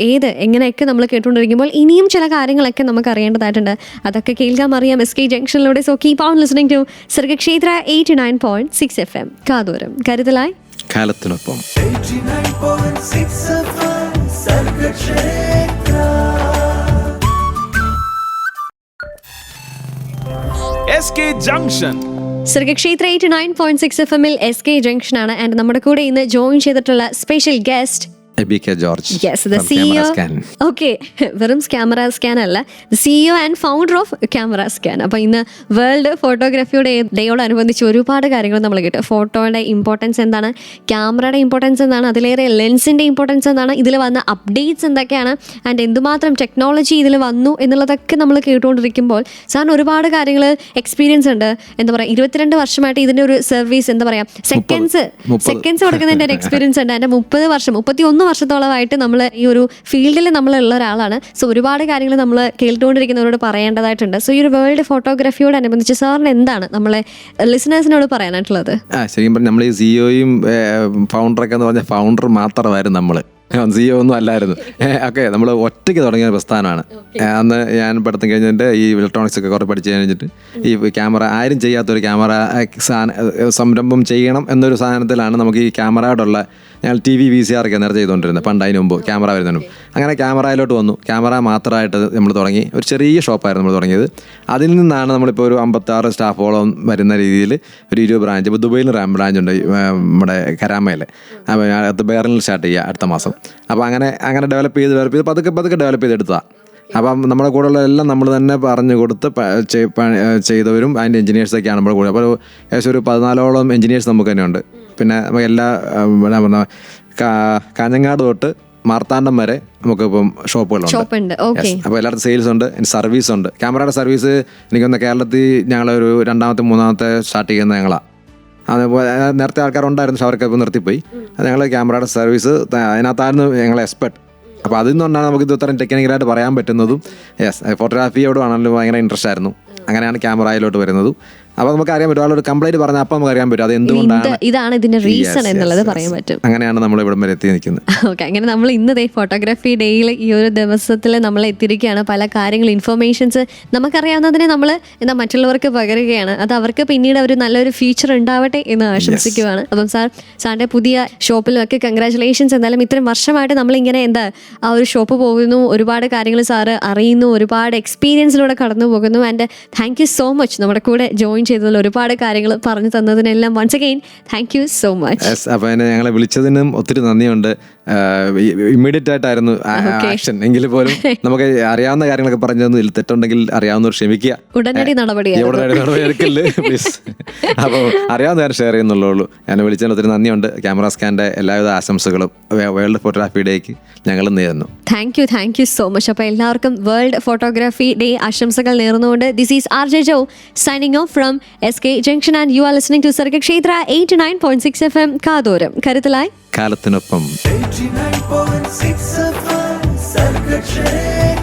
ഏത് എങ്ങനെയൊക്കെ നമ്മൾ കേട്ടുകൊണ്ടിരിക്കുമ്പോൾ ഇനിയും ചില കാര്യങ്ങളൊക്കെ നമുക്ക് അറിയേണ്ടതായിട്ടുണ്ട്. അതൊക്കെ കേൾക്കാൻ അറിയാം SK ജംഗ്ഷനിലൂടെ. So keep on listening to Sargakshetra 89.6 FM. കാതോരം കരുതലായി കാലത്തിനൊപ്പം 89.6 FM Sargakshetra. SK junction. Sargakshetra 89.6 FM SK junction ആണ്. ആൻഡ് നമ്മുടെ കൂടെ ഇന്ന് ജോയിൻ ചെയ്തിട്ടുള്ള special guest ABK George. Yes, the CEO. Okay, വെറും ക്യാമറ സ്കാൻ അല്ല, the CEO and founder of camera scan. അപ്പോൾ ഇന്ന് വേൾഡ് ഫോട്ടോഗ്രാഫിയുടെ ഡേയോടനുബന്ധിച്ച് ഒരുപാട് കാര്യങ്ങൾ നമ്മൾ കേട്ടു. ഫോട്ടോയുടെ ഇമ്പോർട്ടൻസ് എന്താണ്, ക്യാമറയുടെ ഇമ്പോർട്ടൻസ് എന്താണ്, അതിലേറെ ലെൻസിൻ്റെ ഇമ്പോർട്ടൻസ് എന്താണ്, ഇതിൽ വന്ന അപ്ഡേറ്റ്സ് എന്തൊക്കെയാണ്, ആൻഡ് എന്തുമാത്രം ടെക്നോളജി ഇതിൽ വന്നു എന്നുള്ളതൊക്കെ നമ്മൾ കേട്ടുകൊണ്ടിരിക്കുമ്പോൾ സാറിന് ഒരുപാട് കാര്യങ്ങൾ എക്സ്പീരിയൻസ് ഉണ്ട്. എന്താ പറയുക, 22 വർഷമായിട്ട് ഇതിൻ്റെ ഒരു സർവീസ്, എന്താ പറയുക, സെക്കൻഡ്സ് കൊടുക്കുന്നതിൻ്റെ ഒരു എക്സ്പീരിയൻസ് ഉണ്ട്. എൻ്റെ 30 വർഷം 31 വർഷത്തോളമായിട്ട് നമ്മൾ ഈ ഒരു ഫീൽഡിൽ നമ്മളുള്ള ഒരാളാണ്. സോ ഒരുപാട് കാര്യങ്ങൾ നമ്മൾ കേട്ടുകൊണ്ടിരിക്കുന്നവരോട് പറയേണ്ടതായിട്ടുണ്ട്. സോ ഈ ഒരു വേൾഡ് ഫോട്ടോഗ്രാഫിയോടനുബന്ധിച്ച് സാറിന് എന്താണ് നമ്മളെ ലിസണേഴ്സിനോട് പറയാനായിട്ടുള്ളത്? ശരിക്കും പറഞ്ഞാൽ നമ്മൾ ഈ സിഇഒയും ഫൗണ്ടറൊക്കെ എന്ന് പറഞ്ഞാൽ ഫൗണ്ടർ മാത്രമായിരുന്നു നമ്മൾ, സിഇഒ ഒന്നും അല്ലായിരുന്നു. ഓക്കെ, നമ്മൾ ഒറ്റയ്ക്ക് തുടങ്ങിയ പ്രസ്ഥാനമാണ്. അന്ന് ഞാൻ പഠിത്തം കഴിഞ്ഞിട്ട് ഈ ഇലക്ട്രോണിക്സ് ഒക്കെ കുറേ പഠിച്ച് കഴിഞ്ഞിട്ട് ഈ ക്യാമറ ആരും ചെയ്യാത്തൊരു ക്യാമറ സംരംഭം ചെയ്യണം എന്നൊരു സാധനത്തിലാണ് നമുക്ക് ഈ ക്യാമറയോടുള്ള, ഞങ്ങൾ TV VCR ഒക്കെ നേരത്തെ ചെയ്തുകൊണ്ടിരുന്നത് പണ്ട്, അതിന് മുമ്പ് ക്യാമറ വരുന്നതിനും. അങ്ങനെ ക്യാമറയിലോട്ട് വന്നു. ക്യാമറ മാത്രമായിട്ട് നമ്മൾ തുടങ്ങി. ഒരു ചെറിയ ഷോപ്പായിരുന്നു നമ്മൾ തുടങ്ങിയത്. അതിൽ നിന്നാണ് നമ്മളിപ്പോൾ ഒരു 56 സ്റ്റാഫോളം വരുന്ന രീതിയിൽ ഒരു 20 ബ്രാഞ്ച്. ഇപ്പോൾ ദുബൈയിൽ ബ്രാഞ്ച് ഉണ്ട്, നമ്മുടെ കരാമയിൽ. അപ്പോൾ അത് ബെയറിനിൽ സ്റ്റാർട്ട് ചെയ്യുക അടുത്ത മാസം. അപ്പോൾ അങ്ങനെ ഡെവലപ്പ് ചെയ്ത് പതുക്കെ ഡെവലപ്പ് ചെയ്തെടുത്തതാണ്. അപ്പം നമ്മുടെ കൂടെയുള്ള എല്ലാം നമ്മൾ തന്നെ പറഞ്ഞു കൊടുത്ത് ചെയ്തവരും അതിൻ്റെ എഞ്ചിനീയേഴ്സൊക്കെയാണ് നമ്മുടെ കൂടെ. അപ്പോൾ ഏകദേശം ഒരു 14ഓളം എഞ്ചിനീയേഴ്സ് നമുക്ക് തന്നെയുണ്ട്. പിന്നെ നമുക്ക് എല്ലാ കാഞ്ഞങ്ങാട് തൊട്ട് മാർത്താണ്ഡം വരെ നമുക്കിപ്പം ഷോപ്പുകളുണ്ട്. അപ്പോൾ എല്ലായിടത്തും സെയിൽസ് ഉണ്ട്, സർവീസ് ഉണ്ട്. ക്യാമറയുടെ സർവീസ് എനിക്കൊന്ന് കേരളത്തിൽ ഞങ്ങളൊരു 2ാമത്തെ 3ാമത്തെ സ്റ്റാർട്ട് ചെയ്യുന്ന ഞങ്ങളാണ്. അതുപോലെ നേരത്തെ ആൾക്കാരുണ്ടായിരുന്നു, പക്ഷെ അവർക്ക് ഇപ്പോൾ നിർത്തിപ്പോയി. ഞങ്ങൾ ക്യാമറയുടെ സർവീസ് അതിനകത്തായിരുന്നു ഞങ്ങൾ എക്സ്പെർട്ട്. അപ്പോൾ അതിൽ നിന്നുകൊണ്ടാണ് നമുക്ക് ഇത് ഇത്രയും ടെക്നിക്കലായിട്ട് പറയാൻ പറ്റുന്നതും. ഫോട്ടോഗ്രാഫിയോട് ആണെങ്കിലും ഭയങ്കര ഇൻട്രസ്റ്റ് ആയിരുന്നു. അങ്ങനെയാണ് ക്യാമറയിലോട്ട് വരുന്നതും. അപ്പോൾ നമുക്ക് അറിയാൻ പറ്റും, ആളൊരു കംപ്ലൈൻറ്റ് പറഞ്ഞാൽ അപ്പം നമുക്ക് അറിയാൻ പറ്റും അത് എന്തുകൊണ്ടാണ്, ഇതാണ് ഇതിന്റെ റീസൺ എന്നുള്ളത് പറയാൻ പറ്റും. അങ്ങനെയാണ് നമ്മൾ ഇവിടം വരെ എത്തി നിൽക്കുന്നത്. ഓക്കെ, അങ്ങനെ നമ്മൾ ഇന്നത്തെ ഫോട്ടോഗ്രാഫി ഡേയിൽ ഈ ഒരു ദിവസത്തിൽ നമ്മൾ എത്തിയിരിക്കുകയാണ്. പല കാര്യങ്ങൾ ഇൻഫർമേഷൻസ് നമുക്കറിയാവുന്നതിനെ നമ്മൾ മറ്റുള്ളവർക്ക് പകരുകയാണ്. അത് അവർക്ക് പിന്നീട് ഒരു നല്ലൊരു ഫ്യൂച്ചർ ഉണ്ടാവട്ടെ എന്ന് ആശംസിക്കുകയാണ്. അപ്പം സാറിൻ്റെ പുതിയ ഷോപ്പിലൊക്കെ കൺഗ്രാറ്റുലേഷൻസ്. എന്തായാലും ഇത്രയും വർഷമായിട്ട് നമ്മളിങ്ങനെ ആ ഒരു ഷോപ്പ് പോകുന്നു, ഒരുപാട് കാര്യങ്ങൾ സാറ് അറിയുന്നു, ഒരുപാട് എക്സ്പീരിയൻസിലൂടെ കടന്നു പോകുന്നു. And thank you so much നമ്മുടെ കൂടെ ജോയിൻ ചെയ്തതിൽ, ഒരുപാട് കാര്യങ്ങൾ പറഞ്ഞു തന്നതിനെല്ലാം once again thank you so much. അപ്പോൾ ഞങ്ങളെ വിളിച്ചതിനും ഒത്തിരി നന്ദിയുണ്ട്. ഇമ്മീഡിയറ്റ് ആയിട്ടായിരുന്നു ആക്ഷൻ എങ്കിൽ പോലും നമുക്ക് അറിയാവുന്ന കാര്യങ്ങളൊക്കെ പറഞ്ഞു തന്നു. ഇതിൽ തെറ്റുണ്ടെങ്കിൽ അറിയാവുന്നവർ ക്ഷമിക്കുക, ഉടനടി നടപടി എടുക്കല്ലേ പ്ലീസ്. അപ്പോൾ അറിയാവുന്ന കാര്യം ഷെയർ ചെയ്യുന്നുള്ളൂ. ഞാൻ വിളിച്ചതിന് ഒത്തിരി നന്ദിയുണ്ട്. ക്യാമറ സ്കാൻ്റെ എല്ലാവിധ ആശംസകളും വേൾഡ് ഫോട്ടോഗ്രാഫി ഡേക്ക് ഞങ്ങൾ നേരുന്നു. Thank you so much. അപ്പോൾ എല്ലാവർക്കും വേൾഡ് ഫോട്ടോഗ്രാഫി ഡേ ആശംസകൾ നേർന്നുകൊണ്ട് this is RJ Joe signing off from SK Junction and you are listening to Sarga Kshetra 89.6 FM കാതോരം കരുതലായി കാലത്തിനൊപ്പം. 89.6 FM Sarga Kshetra.